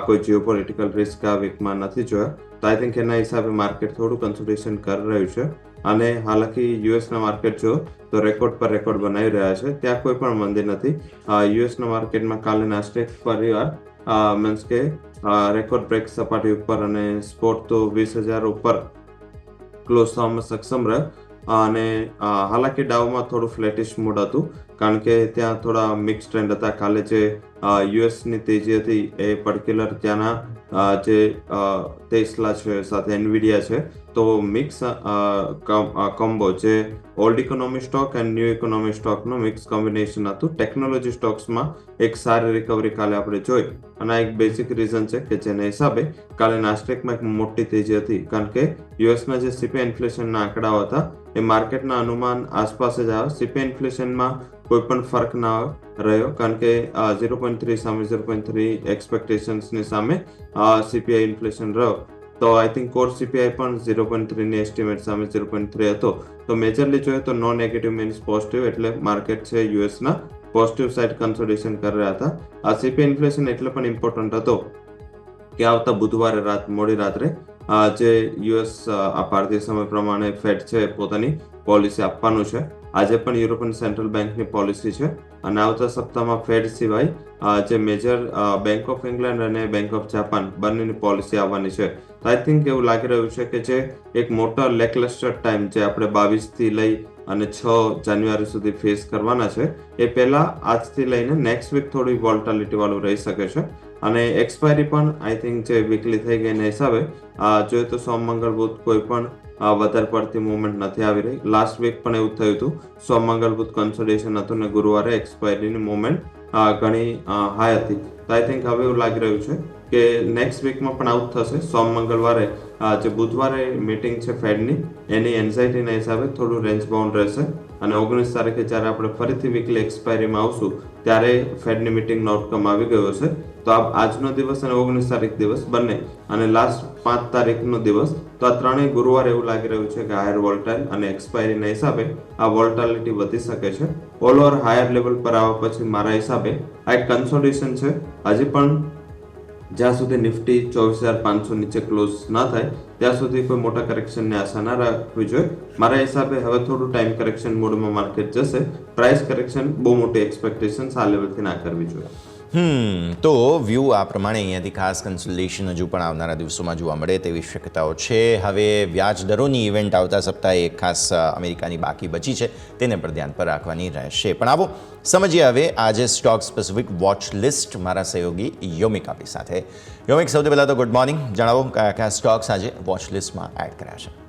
કોઈ જીઓપોલિટિકલ રિસ્ક આ વીકમાં નથી જોયા. તો આઈ થિંક એના હિસાબે માર્કેટ થોડું કન્સોલિડેશન કરી રહ્યું છે. અને હાલાકી યુએસના માર્કેટ જો તો રેકોર્ડ પર રેકોર્ડ બનાવી રહ્યા છે, ત્યાં કોઈ પણ મંદી નથી. યુએસના માર્કેટમાં કાલે નાસ્ટેક પરિવાર મીન્સ કે રેકોર્ડ બ્રેક સપાટી ઉપર અને સ્પોટ તો 20,000 ઉપર ક્લોઝ થવામાં સક્ષમ રહ્યો. અને હાલાકી ડાઉમાં થોડું ફ્લેટિશ મૂડ હતું, કારણ કે ત્યાં થોડા મિક્સ ટ્રેન્ડ હતા. કાલે જે યુએસની તેજી હતી એ પર્ટિક્યુલર ત્યાંના જે ટેસ્લા છે સાથે એનવીડિયા છે, તો મિક્સ કોમ્બો જે old economy stock and new economy સ્ટોકનું મિક્સ કોમ્બિનેશન હતું. ટેકનોલોજી સ્ટોક્સમાં એક સારી રિકવરી કાલે આપણે જોઈ, અને આ એક બેઝિક રીઝન છે કે જેના હિસાબે કાલે નાસ્ટેકમાં એક મોટી તેજી હતી. કારણ કે યુએસના જે સીપીઆઈ ઇન્ફ્લેશનના આંકડાઓ હતા એ માર્કેટના અનુમાન આસપાસ જ આવ્યા. સીપીઆઈ ઇન્ફ્લેશનમાં કોઈ પણ ફરક ના રહ્યો, કારણ કે 0.3 સામે 0.3 એક્સપેક્ટેશન્સની સામે સીપીઆઈ ઇન્ફ્લેશન રહ્યો. તો આઈ થિંક કોર સીપીઆઈ પણ 0.3 ની એસ્ટિમેટ સામે 0.3 હતો. તો મેજરલી જોઈએ તો નો નેગેટિવ મીન્સ પોઝિટિવ, એટલે માર્કેટ છે યુએસના પોઝિટિવ સાઇડ કન્સોલિડેશન કરી રહ્યા હતા. આ સીપીઆઈ ઇન્ફ્લેશન એટલે પણ ઇમ્પોર્ટન્ટ હતો કે આવતા બુધવારે મોડી રાત્રે જે યુએસ ભારતીય સમય પ્રમાણે ફેડ છે પોતાની પોલિસી આપવાનું છે. આજે પણ યુરોપિયન સેન્ટ્રલ બેંકની પોલિસી છે, અને આવતા સપ્તાહમાં ફેડ સિવાય જે મેજર બેંક ઓફ ઇંગ્લેન્ડ અને બેંક ઓફ જાપાન બંનેની પોલિસી આવવાની છે. તો આઈ થિંક એવું લાગી રહ્યું છે કે જે એક મોટા લેકલસ્ટર ટાઈમ જે આપણે 22 થી લઈ અને 6 જાન્યુઆરી સુધી ફેસ કરવાના છે, એ પહેલા આજથી લઈને નેક્સ્ટ વીક થોડી વોલ્ટાલિટી વાળું રહી શકે છે. અને એક્સપાયરી પણ આઈ થિંક જે વીકલી થઈ ગઈ એના હિસાબે જોઈએ તો સોમ મંગળ બુધ કોઈ પણ વધારે પડતી મુવમેન્ટ નથી આવી રહી. લાસ્ટ વીક પણ એવું થયું હતું, સોમ મંગળ બુધ કન્સોલિડેશન હતું ને ગુરુવારે એક્સપાયરીની મુવમેન્ટ ઘણી હાઈ હતી. તો આઈ થિંક હવે એવું લાગી રહ્યું છે કે નેક્સ્ટ વીકમાં પણ આવું થશે. સોમ મંગળવારે જે બુધવારે મીટિંગ છે ફેડની, એની એન્ઝાઇટીના હિસાબે થોડું રેન્જ બાઉન્ડ રહેશે. અને 19 તારીખે જ્યારે આપણે ફરીથી વીકલી એક્સપાયરીમાં આવશું ત્યારે ફેડની મીટિંગનો આઉટકમ આવી ગયો છે. તો આજનો દિવસ અને 19 તારીખ દિવસ બંને, અને લાસ્ટ 5 તારીખનો દિવસ, તો આ ત્રણેય ગુરુવારે એવું લાગી રહ્યું છે કે હાયર વોલ્ટાઇલ, અને એક્સપાયરીના હિસાબે આ વોલ્ટાલિટી વધી શકે છે. ઓલ ઓવર હાયર લેવલ પર આવવા પછી મારા હિસાબે આ એક કન્સોલિડેશન છે. હજી પણ જ્યાં સુધી નિફ્ટી 24,500 નીચે ક્લોઝ ના થાય ત્યાં સુધી કોઈ મોટા કરેક્શનની આશા ના રાખવી જોઈએ. મારા હિસાબે હવે થોડું ટાઈમ કરેક્શન મોડમાં માર્કેટ જશે. પ્રાઇસ કરેક્શન બહુ મોટી એક્સપેક્ટેશન આ લેવલથી ના કરવી જોઈએ. તો વ્યૂ આ પ્રમાણે અહીંયાથી ખાસ કન્સોલિડેશન હજુ પણ આવનારા દિવસોમાં જોવા મળે તેવી શક્યતાઓ છે. હવે વ્યાજ દરોની ઇવેન્ટ આવતા સપ્તાહે એક ખાસ અમેરિકાની બાકી બચી છે, તેને પણ ધ્યાન પર રાખવાની રહેશે. પણ આવો સમજીએ હવે આજે સ્ટોક સ્પેસિફિક વોચ લિસ્ટ મારા સહયોગી યોમિક આપણી સાથે. યોમિક, સૌથી પહેલાં તો ગુડ મોર્નિંગ. જણાવો કયા કયા સ્ટોક્સ આજે વોચ લિસ્ટમાં એડ કર્યા છે?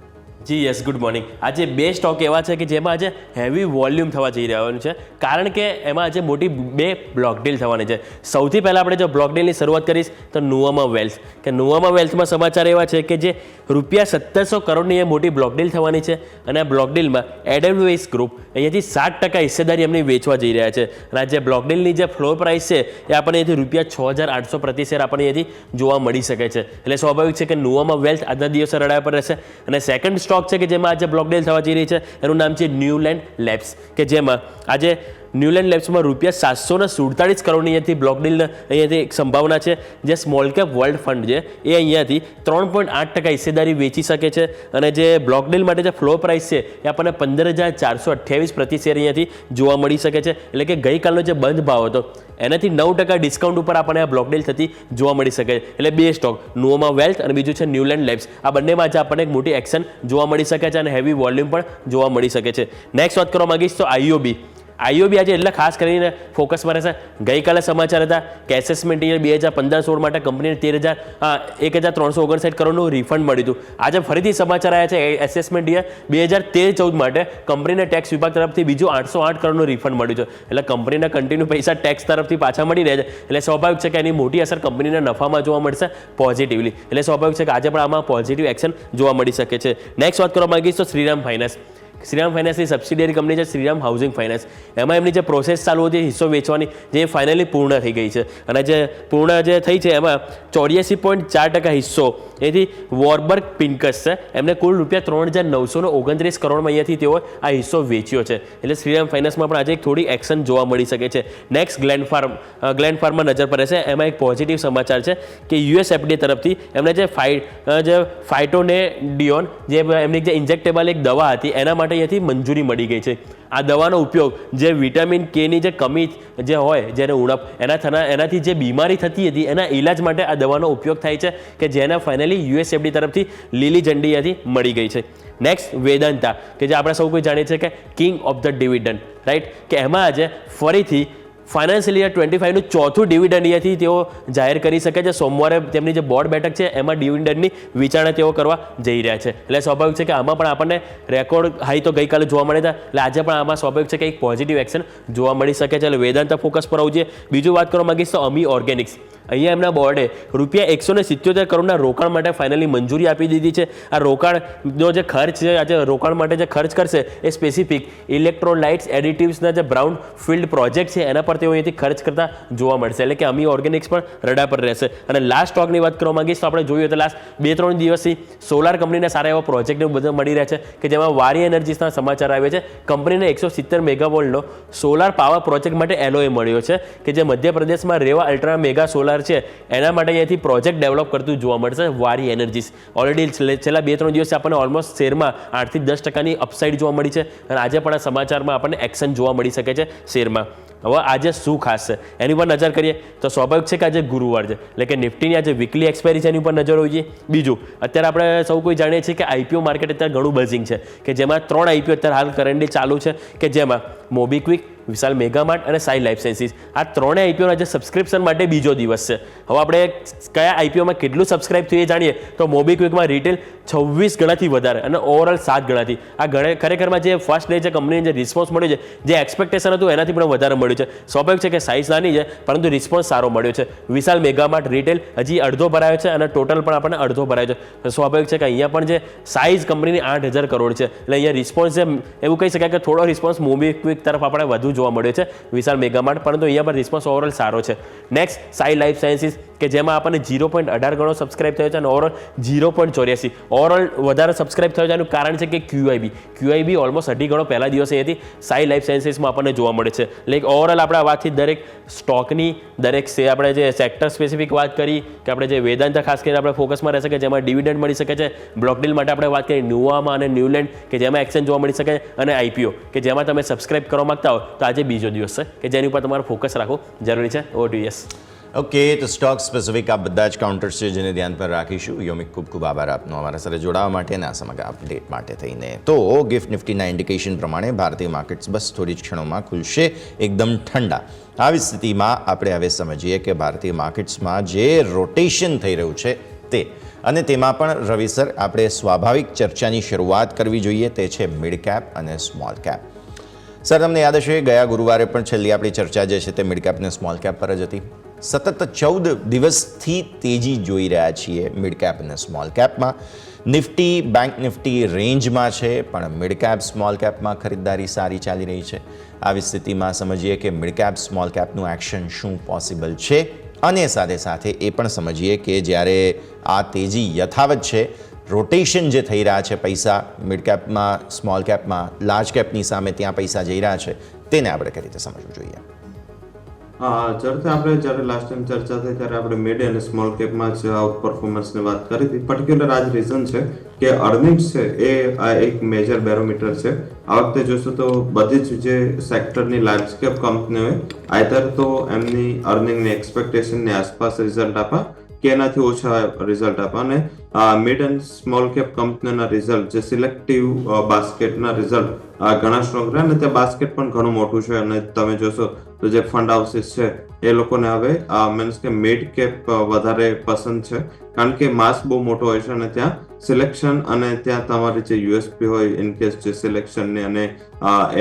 જી યસ, ગુડ મોર્નિંગ. આજે બે સ્ટોક એવા છે કે જેમાં આજે હેવી વોલ્યુમ થવા જઈ રહ્યું છે, કારણ કે એમાં આજે મોટી બે બ્લોક ડીલ થવાની છે. સૌથી પહેલાં આપણે જો બ્લોક ડીલની શરૂઆત કરીશ તો નુવામા વેલ્થ, કે નુવામા વેલ્થમાં સમાચાર એવા છે કે જે ₹1700 કરોડની એ મોટી બ્લોક ડીલ થવાની છે. અને આ બ્લોક ડીલમાં એડલ્વેઇસ ગ્રુપ અહીંયાથી 7% હિસ્સેદારી એમની વેચવા જઈ રહ્યા છે. અને આ જે બ્લોક ડીલની જે ફ્લોર પ્રાઇસ છે એ આપણને અહીંયાથી ₹6,800 પ્રતિ શેર આપણને અહીંયાથી જોવા મળી શકે છે. એટલે સ્વાભાવિક છે કે નુવામા વેલ્થ આજના દિવસે રડાયા પર રહેશે. અને સેકન્ડ સ્ટોક છે કે જેમાં આજે બ્લોક ડીલ થવા જઈ રહી છે, એનું નામ છે ન્યુલેન્ડ લેબ્સ, કે જેમાં આજે ન્યુલેન્ડ લેબ્સમાં ₹747 કરોડની અહીંયાથી બ્લોક ડીલ અહીંયાથી એક સંભાવના છે. જે સ્મોલ કેપ વર્લ્ડ ફંડ છે એ અહીંયાથી 3.8% હિસ્સેદારી વેચી શકે છે. અને જે બ્લોક ડીલ માટે જે ફ્લોર પ્રાઇસ છે એ આપણને 15,428 પ્રતિ શેર અહીંયાથી જોવા મળી શકે છે. એટલે કે ગઈકાલનો જે બંધ ભાવ હતો એનાથી 9% ડિસ્કાઉન્ટ ઉપર આપણને આ બ્લોક ડીલ થતી જોવા મળી શકે છે. એટલે બે સ્ટોક, નુવામા વેલ્થ અને બીજું છે ન્યુલેન્ડ લેબ્સ, આ બંનેમાં આજે આપણને એક મોટી એક્શન જોવા મળી શકે છે અને હેવી વોલ્યુમ પણ જોવા મળી શકે છે. નેક્સ્ટ વાત કરવા માંગીશ તો IOB. IOB આજે એટલે ખાસ કરીને ફોકસમાં રહેશે. ગઈકાલે સમાચાર હતા કે એસેસમેન્ટ યર 2015-16 માટે કંપનીને 1,359 કરોડનું રિફંડ મળ્યું હતું. આજે ફરીથી સમાચાર આવ્યા છે એસેસમેન્ટ યર 2013-14 માટે કંપનીને ટેક્સ વિભાગ તરફથી બીજું 808 કરોડનું રિફંડ મળ્યું છે. એટલે કંપનીના કન્ટિન્યુ પૈસા ટેક્સ તરફથી પાછા મળી રહ્યા છે. એટલે સ્વાભાવિક છે કે એની મોટી અસર કંપનીના નફામાં જોવા મળશે પોઝિટિવલી. એટલે સ્વાભાવિક છે કે આજે પણ આમાં પોઝિટિવ એક્શન જોવા મળી શકે છે. નેક્સ્ટ વાત કરવા માંગીશ તો શ્રીરામ ફાઇનાન્સ. શ્રીરામ ફાઇનાન્સની સબસિડિયરી કંપની છે શ્રીરામ હાઉસિંગ ફાઇનાન્સ. એમાં એમની જે પ્રોસેસ ચાલુ હતી હિસ્સો વેચવાની જે ફાઇનલી પૂર્ણ થઈ ગઈ છે. અને જે પૂર્ણ જે થઈ છે એમાં 84.4% હિસ્સો એથી વોર્બર્ગ પિન્કસ છે. એમને કુલ રૂપિયા 3,929 કરોડમાં અહીંયાથી તેઓ આ હિસ્સો વેચ્યો છે. એટલે શ્રીરામ ફાઇનાન્સમાં પણ આજે એક થોડી એક્શન જોવા મળી શકે છે. નેક્સ્ટ ગ્લેન્ડ ફાર્મમાં નજર પડે છે. એમાં એક પોઝિટિવ સમાચાર છે કે US FDA તરફથી એમને જે ફાઇટોનેડિયોન જે એમની જે ઇન્જેક્ટેબલ એક દવા હતી એના માટે અહીંયાથી મંજૂરી મળી ગઈ છે. આ દવાનો ઉપયોગ જે વિટામિન Kની જે કમી જે હોય જેને ઉણપ એનાથી જે બીમારી થતી હતી એના ઇલાજ માટે આ દવાનો ઉપયોગ થાય છે કે જેના ફાઇનલી US FDA તરફથી લીલી ઝંડી અહીંયાથી મળી ગઈ છે. નેક્સ્ટ વેદાંતા કે જે આપણે સૌ કોઈ જાણીએ છીએ કે king of the dividend, right, કે એમાં આજે ફરીથી ફાઇનાન્શિયલ યર 25નું ચોથું ડિવિડન્ડ અહીંયાથી તેઓ જાહેર કરી શકે છે. સોમવારે તેમની જે બોર્ડ બેઠક છે એમાં ડિવિડન્ડની વિચારણા તેઓ કરવા જઈ રહ્યા છે. એટલે સ્વાભાવિક છે કે આમાં પણ આપણને રેકોર્ડ હાઈ તો ગઈકાલે જોવા મળ્યા હતા. એટલે આજે પણ આમાં સ્વાભાવિક છે કે એક પોઝિટિવ એક્શન જોવા મળી શકે છે. એટલે વેદાંતા ફોકસ પર આવવું જોઈએ. બીજું વાત કરવા માંગીશ તો અમી ઓર્ગેનિક્સ. અહીંયા એમના બોર્ડે રૂપિયા 177 કરોડના રોકાણ માટે ફાઇનલી મંજૂરી આપી દીધી છે. આ રોકાણનો જે ખર્ચ છે આજે રોકાણ માટે જે ખર્ચ કરશે એ સ્પેસિફિક ઇલેક્ટ્રોલાઇટ્સ એડિટિવ્સના જે બ્રાઉન ફિલ્ડ પ્રોજેક્ટ છે એના પર તેઓ અહીંથી ખર્ચ કરતા જોવા મળશે. એટલે કે અમી ઓર્ગેનિક્સ પણ રડા પર રહેશે. અને લાસ્ટ સ્ટોકની વાત કરવા માંગીશ તો આપણે જોયું તો લાસ્ટ 2-3 દિવસથી સોલાર કંપનીના સારા એવા પ્રોજેક્ટને બધા મળી રહ્યા છે કે જેમાં વારી એનર્જીસના સમાચાર આવે છે. કંપનીને 170 મેગાવોલ્ટનો સોલાર પાવર પ્રોજેક્ટ માટે LOA મળ્યો છે કે જે મધ્યપ્રદેશમાં રેવા અલ્ટ્રા મેગા સોલાર છે એના માટે અહીંયાથી પ્રોજેક્ટ ડેવલપ કરતું જોવા મળશે વારી એનર્જીસ. ઓલરેડી છેલ્લા 2-3 દિવસથી આપણને ઓલમોસ્ટ શેરમાં 8-10%ની અપસાઇડ જોવા મળી છે. અને આજે પણ આ સમાચારમાં આપણને એક્શન જોવા મળી શકે છે શેરમાં. હવે આજે શું ખાસ છે એની પર નજર કરીએ તો સ્વાભાવિક છે કે આજે ગુરુવાર છે. એટલે કે નિફ્ટીની આજે વીકલી એક્સપાયરી છે એની ઉપર નજર હોવી જોઈએ. બીજું, અત્યારે આપણે સૌ કોઈ જાણીએ છીએ કે IPO માર્કેટ અત્યારે ઘણું બઝિંગ છે કે જેમાં 3 IPO અત્યારે હાલ કરન્ટલી ચાલુ છે કે જેમાં મોબીક્વિક, વિશાલ મેગામાર્ટ અને સાઈ લાઈફ સાયન્સીસ. આ ત્રણેય IPOના જે સબસ્ક્રિપ્શન માટે બીજો દિવસ છે. હવે આપણે કયા IPOમાં કેટલું સબસ્ક્રાઇબ થયું એ જાણીએ તો મોબીક્વિકમાં રિટેલ 26 ગણાથી વધારે અને ઓવરઓલ 7 ગણાથી. આ ખરેખરમાં જે ફર્સ્ટ ડે જે કંપનીને જે રિસ્પોન્સ મળ્યો છે જે એક્સપેક્ટેશન હતું એનાથી પણ વધારે મળ્યું છે. સ્વાભાવિક છે કે સાઇઝ નાની છે પરંતુ રિસ્પોન્સ સારો મળ્યો છે. વિશાલ મેગામાર્ટ રિટેલ હજી અડધો ભરાયો છે અને ટોટલ પણ આપણને અડધો ભરાયો છે. સ્વાભાવિક છે કે અહીંયા પણ જે સાઇઝ કંપનીની 8,000 કરોડ છે એટલે અહીંયા રિસ્પોન્સ છે એવું કહી શકાય કે થોડો રિસ્પોન્સ મોબીક્વિક તરફ આપણે વધુ જોવા મળ્યો છે વિશાલ મેગામાર્ટ, પરંતુ અહીંયા પણ રિસ્પોન્સ ઓવરઓલ સારો છે. નેક્સ્ટ સાઈ લાઈફ સાયન્સીસ કે જેમાં આપણને 0.18 ગણો સબસ્ક્રાઇબ થયો છે અને ઓવરઓલ 0.84. ઓવરઓલ વધારે સબસ્ક્રાઇબ થયો છે એનું કારણ છે કે QIB ઓલમોસ્ટ 2.5 ગણો પહેલા દિવસે અહીંયાથી સાઈ લાઈફ સાયન્સીસમાં આપણને જોવા મળે છે. લાઈક ઓવરઓલ આપણે આ વાતથી દરેક સ્ટોકની દરેક આપણે જે સેક્ટર સ્પેસિફિક વાત કરી કે આપણે જે વેદાંતા ખાસ કરીને આપણે ફોકસમાં રહેશે કે જેમાં ડિવિડન્ડ મળી શકે છે. બ્લોકડીલ માટે આપણે વાત કરી નુવામાં અને ન્યુલેન્ડ કે જેમાં એક્સચેન્જ જોવા મળી શકે અને IPO કે જેમાં તમે સબસ્ક્રાઇબ કરવા માંગતા હો તો આજે બીજો દિવસ છે કે જેની ઉપર તમારે ફોકસ રાખવું જરૂરી છે. Over to yes. ઓકે, તો સ્ટોક સ્પેસિફિક આ બધા જ કાઉન્ટર્સ છે જેને ધ્યાન પર રાખીશું. યોમિક ખૂબ ખૂબ આભાર આપનો અમારા સાથે જોડાવા માટે અને આ સમગ્ર અપડેટ માટે થઈને. તો ગિફ્ટ નિફ્ટીના ઇન્ડિકેશન પ્રમાણે ભારતીય માર્કેટ્સ બસ થોડી જ ક્ષણોમાં ખુલશે એકદમ ઠંડા. આવી સ્થિતિમાં આપણે હવે સમજીએ કે ભારતીય માર્કેટ્સમાં જે રોટેશન થઈ રહ્યું છે તે અને તેમાં પણ રવિ સર આપણે સ્વાભાવિક ચર્ચાની શરૂઆત કરવી જોઈએ તે છે મિડ કેપ અને સ્મોલ કેપ. સર તમને યાદ હશે ગયા ગુરુવારે પણ છેલ્લી આપણી ચર્ચા જે છે તે મિડ કેપ અને સ્મોલ કેપ પર જ હતી. સતત 14 દિવસથી તેજી જોઈ રહ્યા છીએ મિડ કેપ અને સ્મોલ કેપમાં. નિફ્ટી બેંક નિફ્ટી રેન્જમાં છે પણ મિડ કેપ સ્મોલ કેપમાં ખરીદદારી સારી ચાલી રહી છે. આવી સ્થિતિમાં સમજીએ કે મિડ કેપ સ્મોલ કેપનું એક્શન શું પોસિબલ છે અને સાથે સાથે એ પણ સમજીએ કે જ્યારે આ તેજી યથાવત છે રોટેશન જે થઈ રહ્યા છે પૈસા મિડ કેપમાં સ્મોલ કેપમાં લાર્જ કેપની સામે ત્યાં પૈસા જઈ રહ્યા છે તેને આપણે કઈ રીતે સમજવું જોઈએ. ચર્ચા આપણે જ્યારે લાસ્ટ ટાઈમ ચર્ચા થઈ ત્યારે આપણે મિડ અને સ્મોલ કેપમાં જ આઉટ પરફોર્મન્સની વાત કરી હતી. પર્ટિક્યુલર આ જ રીઝન છે કે અર્નિંગ્સ છે એ આ એક મેજર બેરોમીટર છે. આ વખતે જોશું તો બધી જ જે સેક્ટરની લાર્જ કેપ કંપનીઓએ આઈધર તો એમની અર્નિંગની એક્સપેક્ટેશનની આસપાસ રિઝલ્ટ આપા કે એનાથી ઓછા રિઝલ્ટ આપા અને મિડ એન્ડ સ્મોલ કેપ કંપનીના રિઝલ્ટ જે સિલેક્ટિવ બાસ્કેટના રિઝલ્ટ ઘણા સ્ટ્રોંગ રહ્યા અને ત્યાં બાસ્કેટ પણ ઘણું મોટું છે અને તમે જોશો તો જે ફંડ હાઉસીસ છે એ લોકોને હવે મીન્સ કે મિડ કેપ વધારે પસંદ છે કારણ કે માસ બહુ મોટો હોય છે અને ત્યાં સિલેક્શન અને ત્યાં તમારી જે યુએસપી હોય ઇન કેસ જે સિલેક્શનની અને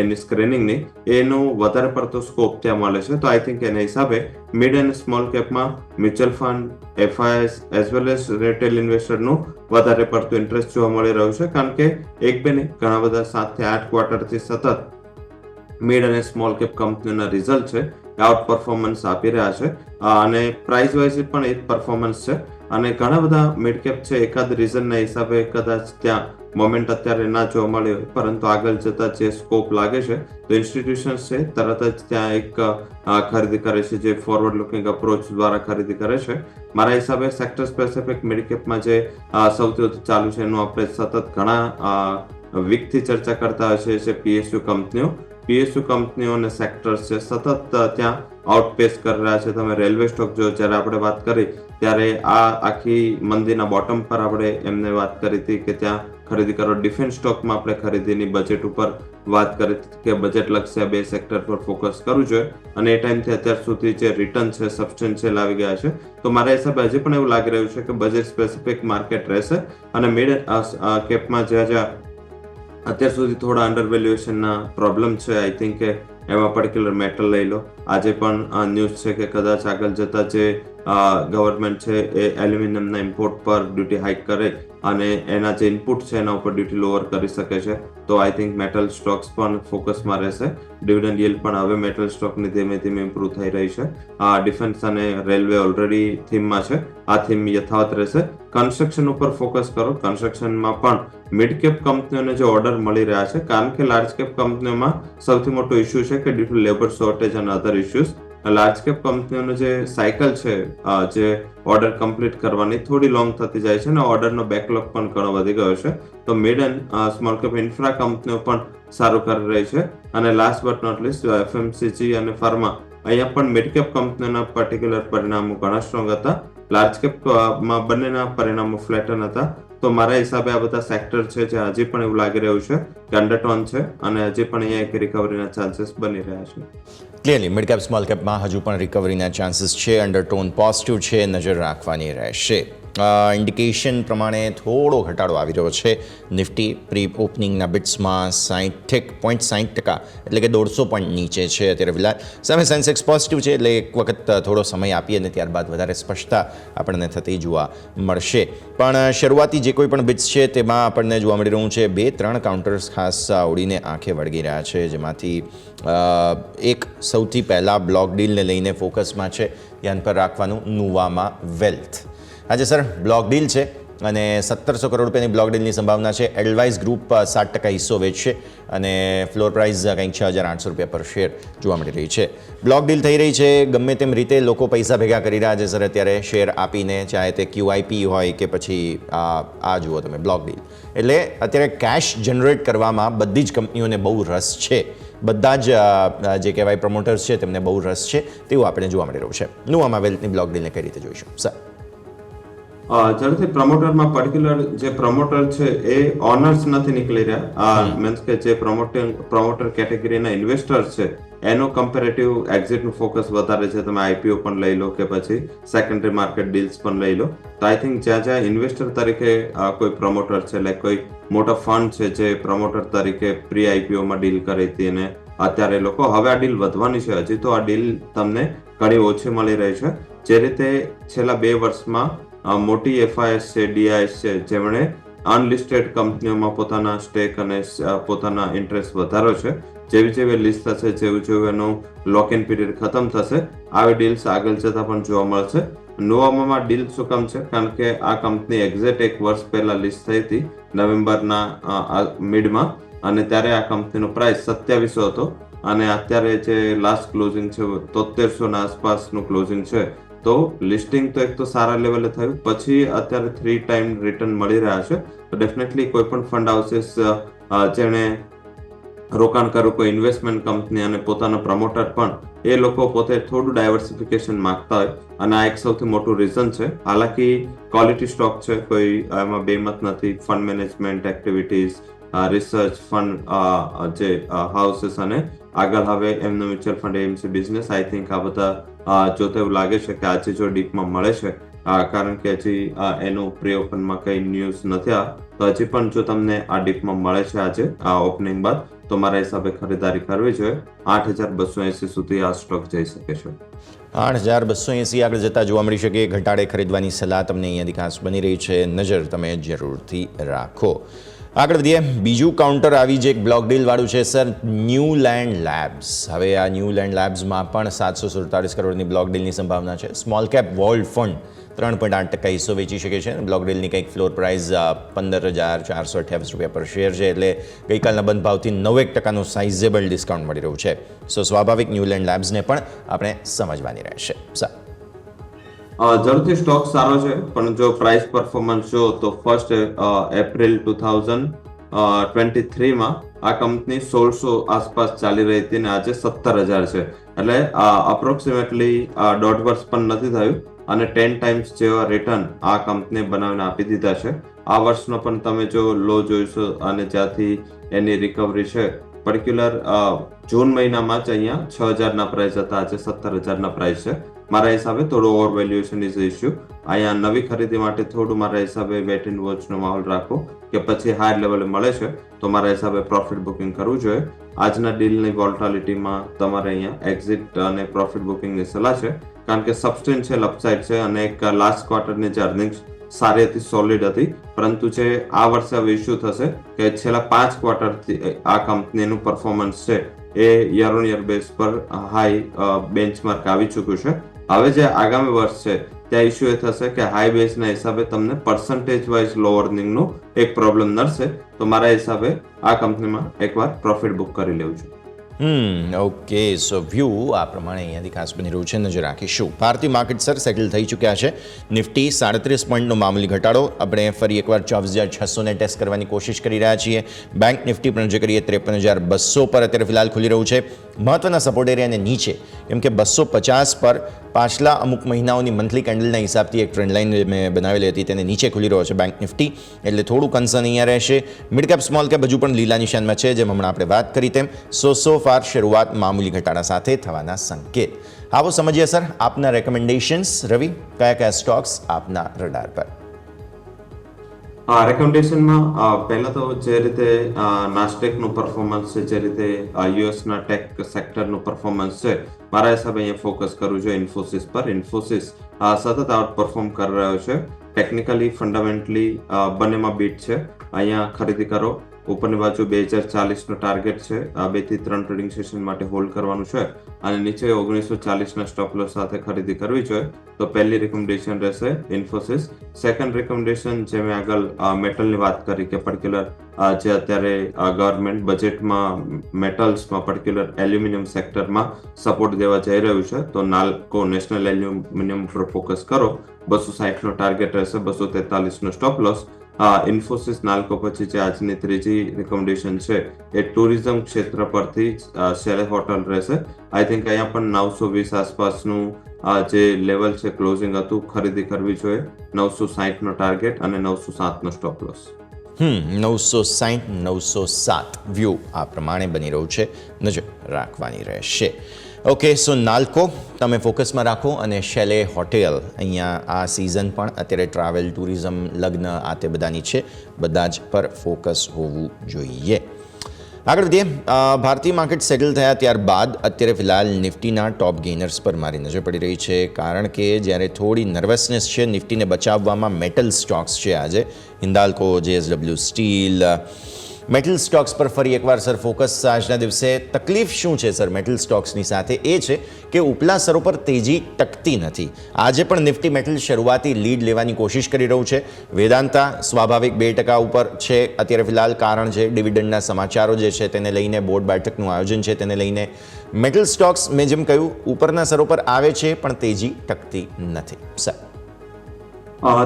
એની સ્ક્રીનિંગની એનો વધારે પડતો સ્કોપ ત્યાં મળે છે. તો આઈ થિંક એના હિસાબે મિડ એન્ડ સ્મોલ કેપમાં mutual fund, FIs as well as retail ઇન્વેસ્ટરનું વધારે પડતું ઇન્ટરેસ્ટ જોવા મળી રહ્યું છે કારણ કે એક બે નહીં ઘણા બધા 7 થી 8 ક્વાર્ટરથી સતત મિડ અને સ્મોલ કેપ કંપનીના રિઝલ્ટ છે આઉટ પરફોર્મન્સ આપી રહ્યા છે અને પ્રાઇસ વાઇઝ પણ એ પરફોર્મન્સ છે અને ઘણા બધા મિડ કેપ છે એકાદ રીઝનના હિસાબે કદાચ ત્યાં મોમેન્ટ અત્યારે ના જોવા મળ્યો હોય પરંતુ આગળ જતા જે સ્કોપ લાગે છે તો ઇન્સ્ટિટ્યુશન્સ છે તરત જ ત્યાં એક ખરીદી કરે છે જે ફોરવર્ડ લુકિંગ અપ્રોચ દ્વારા ખરીદી કરે છે. મારા હિસાબે સેક્ટર સ્પેસિફિક મિડ કેપમાં જે સૌથી વધુ ચાલુ છે એનું આપણે સતત ઘણા વીકથી ચર્ચા કરતા હોય છે પીએસયુ કંપનીઓ અને સેક્ટર્સ છે સતત ત્યાં આઉટપેસ કરી રહ્યા છે. તમે રેલવે સ્ટોક જો જ્યારે આપણે વાત કરી ત્યારે આ આખી મંદીના બોટમ પર આપણે એમને વાત કરી હતી કે ત્યાં ખરીદી કરો. ડિફેન્સ સ્ટોકમાં આપણે ખરીદીની બજેટ ઉપર વાત કરી કે બજેટ લક્ષી બે સેક્ટર પર ફોકસ કરવું જોઈએ અને એ ટાઈમથી અત્યાર સુધી જે રિટર્ન છે સબસ્ટેન્શિયલ આવી ગયા છે. તો મારા હિસાબે હજી પણ એવું લાગી રહ્યું છે કે બજેટ સ્પેસિફિક માર્કેટ રહેશે અને મિડ કેપમાં જ્યાં અત્યાર સુધી થોડા અંડર વેલ્યુએશનના પ્રોબ્લેમ છે આઈ થિંક કે એમાં પર્ટિક્યુલર મેટલ લઈ લો. આજે પણ ન્યૂઝ છે કે કદાચ આગળ જતા જે ગવર્મેન્ટ છે એ એલ્યુમિનિયમના ઇમ્પોર્ટ પર ડ્યુટી હાઇક કરે અને એના જે ઇનપુટ છે એના ઉપર ડ્યુટી લોઅર કરી શકે છે. તો આઈ થિંક મેટલ સ્ટોક્સ પણ ફોકસમાં રહેશે. ડિવિડન્ડ yield પણ હવે મેટલ સ્ટોકની ધીમે ધીમે ઇમ્પ્રુવ થઈ રહી છે. ડિફેન્સ અને રેલવે ઓલરેડી થીમમાં છે, આ થીમ યથાવત રહેશે. કન્સ્ટ્રક્શન ઉપર ફોકસ કરો. કન્સ્ટ્રક્શનમાં પણ મિડ કેપ કંપનીઓને જે ઓર્ડર મળી રહ્યા છે કારણ કે લાર્જ કેપ કંપનીઓમાં સૌથી મોટો ઇશ્યુ છે કે ડ્યુ ટુ લેબર શોર્ટેજ અને અધર ઇશ્યુઝ લાર્જ કેપ કંપનીઓનો જે સાયકલ છે જે ઓર્ડર કમ્પ્લીટ કરવાની થોડી લોંગ થતી જાય છે અને ઓર્ડરનો બેકલોગ પણ ઘણો વધી ગયો છે. તો mid and small cap infra કંપનીઓ પણ સારું કરી રહી છે અને last but not least FMCG અને ફાર્મા અહીંયા પણ મિડ કેપ કંપનીઓના પર્ટિક્યુલર પરિણામો ઘણા સ્ટ્રોંગ હતા. લાર્જ કેપમાં બંનેના પરિણામો ફ્લેટન હતા. તો મારા હિસાબે આ બધા સેક્ટર છે જે હજી પણ એવું લાગી રહ્યું છે કે અંડરટોન છે અને હજી પણ અહીંયા એક રિકવરીના ચાન્સીસ બની રહ્યા છે. ક્લિયરલી મિડ કેપ સ્મોલ કેપમાં હજુ પણ રિકવરીના ચાન્સીસ છે, અંડરટોન પોઝિટિવ છે, નજર રાખવાની રહેશે. ઇન્ડિકેશન પ્રમાણે થોડો ઘટાડો આવી રહ્યો છે. નિફ્ટી પ્રી ઓપનિંગના બિટ્સમાં 60.60% એટલે કે 150 પોઈન્ટ નીચે છે અત્યારે ફિલહાલ. સામે સેન્સેક્સ પોઝિટિવ છે એટલે એક વખત થોડો સમય આપીએ અને ત્યારબાદ વધારે સ્પષ્ટતા આપણને થતી જોવા મળશે. પણ શરૂઆતી જે કોઈ પણ બિટ્સ છે તેમાં આપણને જોવા મળી રહ્યું છે 2-3 કાઉન્ટર્સ ખાસ ઉડીને આંખે વળગી રહ્યા છે જેમાંથી એક સૌથી પહેલાં બ્લોક ડીલને લઈને ફોકસમાં છે. ધ્યાન પર રાખવાનું નુવામા વેલ્થ. આજે સર બ્લોક ડીલ છે અને 1700 કરોડ રૂપિયાની બ્લોક ડીલની સંભાવના છે. એડવાઇઝ ગ્રુપ 7% હિસ્સો વેચશે અને ફ્લોર પ્રાઇસ કંઈક 6,800 રૂપિયા પર શેર જોવા મળી રહી છે. બ્લોક ડીલ થઈ રહી છે ગમે તેમ રીતે લોકો પૈસા ભેગા કરી રહ્યા છે સર અત્યારે શેર આપીને, ચાહે તે QIP હોય કે પછી આ જુઓ તમે બ્લોક ડીલ. એટલે અત્યારે કેશ જનરેટ કરવામાં બધી જ કંપનીઓને બહુ રસ છે. બધા જ જે કહેવાય પ્રમોટર્સ છે તેમને બહુ રસ છે તેવું આપણે જોવા મળી રહ્યું છે. નુવામા વેલ્થની બ્લોક ડીલને કઈ રીતે જોઈશું સર? ઝડપથી પ્રમોટરમાં પર્ટિક્યુલર જે પ્રમોટર છે એ ઓનર્સ નથી નીકળી રહ્યા. મીન્સ કે જે પ્રમોટર કેટેગરીના ઇન્વેસ્ટર્સ છે એનો કમ્પેરેટિવ એક્ઝિટનું ફોકસ વધારે છે. તમે IPO પણ લઈ લો કે પછી સેકન્ડરી માર્કેટ ડીલ્સ પણ લઈ લો. તો આઈ થિંક જ્યાં ઇન્વેસ્ટર તરીકે કોઈ પ્રમોટર છે લાઈક કોઈ મોટા ફંડ છે જે પ્રમોટર તરીકે પ્રી IPOમાં ડીલ કરી હતી અને અત્યારે લોકો હવે આ ડીલ વધવાની છે. હજી તો આ ડીલ તમને ઘણી ઓછી મળી રહી છે. જે રીતે છેલ્લા 2 વર્ષમાં મોટી FIS છે, DIS છે જેમણે અનલિસ્ટેડ કંપનીઓમાં પોતાના સ્ટેક અને પોતાના ઇન્ટરેસ્ટ વધારો છે. જેવી જેવી લિસ્ટ થશે, જેવું એનું લોક ઇન પીરિયડ ખતમ થશે, આવી ડીલ્સ આગળ જતા પણ જોવા મળશે. નોવામામાં ડીલ શું કામ છે કારણ કે આ કંપની એક્ઝેક્ટ 1 વર્ષ પહેલા લિસ્ટ થઈ હતી નવેમ્બરના મિડમાં અને ત્યારે આ કંપનીનો પ્રાઇસ 2700 હતો અને અત્યારે જે લાસ્ટ ક્લોઝિંગ છે 7300 ના આસપાસનું ક્લોઝિંગ છે. તો લિસ્ટિંગ તો એક તો સારા લેવલે થયું, પછી અત્યારે 3 ટાઈમ રિટર્ન મળી રહ્યા છે. તો ડેફિનેટલી કોઈ પણ ફંડ હાઉસીસ જેણે રોકાણકારો, કોઈ ઇન્વેસ્ટમેન્ટ કંપની અને પોતાના પ્રમોટર પણ એ લોકો પોતે થોડું ડાયવર્સિફિકેશન માંગતા હોય અને આ એક સૌથી મોટું રીઝન છે. હાલાકી ક્વોલિટી સ્ટોક છે, કોઈ એમાં બેમત નથી. Fund management activities, research fund જે હાઉસીસ અને આગળ હવે એમનો mutual fund AMC business, I think આ બધા જોતા એવું લાગે છે કે આજે જો ડીપમાં મળે છે, કારણ કે હજી એનું પ્રી ઓપનમાં કઈ ન્યૂઝ નથી આ, તો હજી પણ જો તમને આ ડીપમાં મળે છે આજે આ ઓપનિંગ બાદ, તો મારા હિસાબે ખરીદારી કરવી જોઈએ. 8,280 સુધી આ સ્ટોક જઈ શકે છે. 8,280 આગળ જતા જોવા મળી શકે. ઘટાડે ખરીદવાની સલાહ તમને અહીંયાથી ખાસ બની રહી છે, નજર તમે જરૂરથી રાખો. આગળ વધીએ. બીજું કાઉન્ટર આવી જે એક બ્લોક ડીલ વાળું છે સર, ન્યૂલેન્ડ લેબ્સ. હવે આ ન્યૂલેન્ડ લેબ્સમાં પણ 747 કરોડની બ્લોક ડીલની સંભાવના છે. સ્મોલ કેપ વોલ્ડ ફંડ 3.8% હિસ્સો વેચી શકે છે. બ્લોક ડીલની કંઈક ફ્લોર પ્રાઇસ 15,428 રૂપિયા પર શેર છે, એટલે ગઈકાલના બંધ ભાવથી 9% સાઇઝેબલ ડિસ્કાઉન્ટ મળી રહ્યું છે. સો સ્વાભાવિક ન્યૂલેન્ડ લેબ્સને પણ આપણે સમજવાની રહેશે. સર, જરૂરથી સ્ટોક સારો છે, પણ જો પ્રાઇસ પરફોર્મન્સ જો તો 1 એપ્રિલ 2023માં આ કંપની 1600 આસપાસ ચાલી રહી હતી અને આજે 17,000 છે, એટલે અપ્રોક્સિમેટલી 1.5 વર્ષ પણ નથી થયું અને 10 ટાઈમ્સ જેવા રિટર્ન આ કંપની બનાવીને આપી દીધા છે. આ વર્ષનો પણ તમે જો લો જોઈશો અને જ્યાંથી એની રિકવરી છે, પર્ટિક્યુલર જૂન મહિનામાં જ અહીંયા 6,000 ના પ્રાઇસ હતા, આજે 17,000 ના પ્રાઇસ છે. મારા હિસાબે થોડું ઓવર વેલ્યુએશન ઇઝ ઇશ્યુ. અહીંયા નવી ખરીદી માટે થોડું મારા હિસાબે વેટ એન્ડ વોચનો માહોલ રાખો, કે પછી હાયર લેવલે મળે છે તો મારા હિસાબે પ્રોફિટ બુકિંગ કરવું જોઈએ. આજના ડીલની વોલ્ટાલિટીમાં તમારે અહીંયા એક્ઝિટ અને પ્રોફિટ બુકિંગની સલાહ છે, કારણ કે સબસ્ટેન્શિયલ અપસાઇડ છે અને એક લાસ્ટ ક્વાર્ટરની જે અર્નિંગ્સ સારી હતી, સોલિડ હતી, પરંતુ જે આ વર્ષે હવે ઇશ્યુ થશે કે છેલ્લા 5 ક્વાર્ટરથી આ કંપનીનું પરફોર્મન્સ છે એ યર ઓન યર બેઝ પર હાઈ બેન્ચમાર્ક આવી ચૂક્યું છે. હવે જે આગામી વર્ષ છે ત્યાં ઇશ્યુ એ થશે કે હાઈ બેઝના હિસાબે તમને પર્સન્ટેજ વાઇઝ લો અર્નિંગનો એક પ્રોબ્લેમ નડશે, તો મારા હિસાબે આ કંપનીમાં એકવાર પ્રોફિટ બુક કરી લેવું છે. ઓકે. સો વ્યૂ આ પ્રમાણે અહીંયાથી ખાસ બની રહ્યું છે, નજર રાખીશું. ભારતીય માર્કેટ સર સેટલ થઈ ચૂક્યા છે. નિફ્ટી 37 પોઈન્ટનો મામૂલી ઘટાડો. આપણે ફરી એકવાર 24,600ને ટેસ્ટ કરવાની કોશિશ કરી રહ્યા છીએ. બેંક નિફ્ટી પણ જે કરીએ 53,200 પર અત્યારે ફિલહાલ ખુલી રહ્યું છે. મહત્વના સપોર્ટ એરિયાને નીચે, કેમ કે 250 પર પાછલા અમુક મહિનાઓની મંથલી કેન્ડલના હિસાબથી એક ટ્રેન્ડ લાઇન મેં બનાવેલી હતી, તેને નીચે ખુલી રહ્યો છે બેંક નિફ્ટી, એટલે થોડું કન્સર્ન અહીંયા રહેશે. મિડ કેપ સ્મોલ કેપ હજુ પણ લીલા નિશાનમાં છે, જેમ હમણાં આપણે વાત કરી તેમ. સો ફાર શરૂઆત મામૂલી ઘટાડા સાથે થવાના સંકેત. આવો સમજીએ સર આપના રેકમેન્ડેશન્સ. રવિ, કયા કયા સ્ટોક્સ આપના રડાર પર? રેકમેન્ડેશનમાં પહેલા તો જે રીતે નાસ્ટેકનું પરફોર્મન્સ છે, જે રીતે યુએસના ટેક સેક્ટરનું પરફોર્મન્સ છે, મારા હિસાબે અહીંયા ફોકસ કરવું જોઈએ ઇન્ફોસિસ પર. ઇન્ફોસિસ સતત આઉટ પરફોર્મ કરી રહ્યો છે. ટેકનિકલી, ફંડામેન્ટલી બંનેમાં બીટ છે. અહીંયા ખરીદી કરો. ઉપરની બાજુ 2040નો ટાર્ગેટ છે, 2 થી 3 ટ્રેડિંગ સેશન માટે હોલ્ડ કરવાનું છે અને નીચે 1940ના સ્ટોપ લોસ સાથે ખરીદી કરવી જોઈએ. તો પહેલી રિકમેન્ડેશન રહેશે ઇન્ફોસિસ. સેકન્ડ રિકમેન્ડેશન, જે મેં આગળ મેટલની વાત કરી કે પર્ટિક્યુલર જે અત્યારે ગવર્મેન્ટ બજેટમાં મેટલ્સમાં પર્ટિક્યુલર એલ્યુમિનિયમ સેક્ટરમાં સપોર્ટ દેવા જઈ રહ્યું છે, તો નાલ્કો નેશનલ એલ્યુમિનિયમ પર ફોકસ કરો. 260નો ટાર્ગેટ રહેશે, 243નો સ્ટોપ લોસ. ઇન્ફોસિસ નાલ્કો પછી જે આજની ત્રીજી રિકમેન્ડેશન છે એ ટુરિઝમ ક્ષેત્ર પરથી શેલે હોટલ રહેશે. આઈ થિંક અહીંયા પણ 920 આસપાસનું જે લેવલ છે ક્લોઝિંગ હતું, ખરીદી કરવી જોઈએ. 960નો ટાર્ગેટ અને 907નો સ્ટોપ લોસ. 960, 907 વ્યૂ આ પ્રમાણે બની રહ્યું છે, નજર રાખવાની રહેશે. ઓકે. સો નાલ્કો તમે ફોકસમાં રાખો અને શેલે હોટેલ અહીંયા આ સિઝન પણ અત્યારે ટ્રાવેલ, ટુરિઝમ, લગ્ન આ તે બધાની છે, બધા જ પર ફોકસ હોવું જોઈએ. આગળ વધીએ. ભારતીય માર્કેટ સેટલ થયા ત્યારબાદ અત્યારે ફિલહાલ નિફ્ટીના ટોપ ગેઇનર્સ પર મારી નજર પડી રહી છે, કારણ કે જ્યારે થોડી નર્વસનેસ છે નિફ્ટીને બચાવવામાં મેટલ સ્ટોક્સ છે. આજે Hindalco, JSW steel, metal stocks પર ફરી એકવાર સર ફોકસ આજના દિવસે. તકલીફ શું છે સર મેટલ સ્ટોક્સની સાથે? એ છે કે ઉપલા સ્તરો પર તેજી ટકતી નથી. આજે પણ નિફ્ટી મેટલ શરૂઆતી લીડ લેવાની કોશિશ કરી રહ્યું છે. વેદાંતા સ્વાભાવિક 2% ઉપર છે અત્યારે ફિલહાલ, કારણ છે ડિવિડન્ડના સમાચારો જે છે તેને લઈને, બોર્ડ બેઠકનું આયોજન છે તેને લઈને. મેટલ સ્ટોક્સ મેં જેમ કહ્યું ઉપરના સ્તરો પર આવે છે પણ તેજી ટકતી નથી. સર,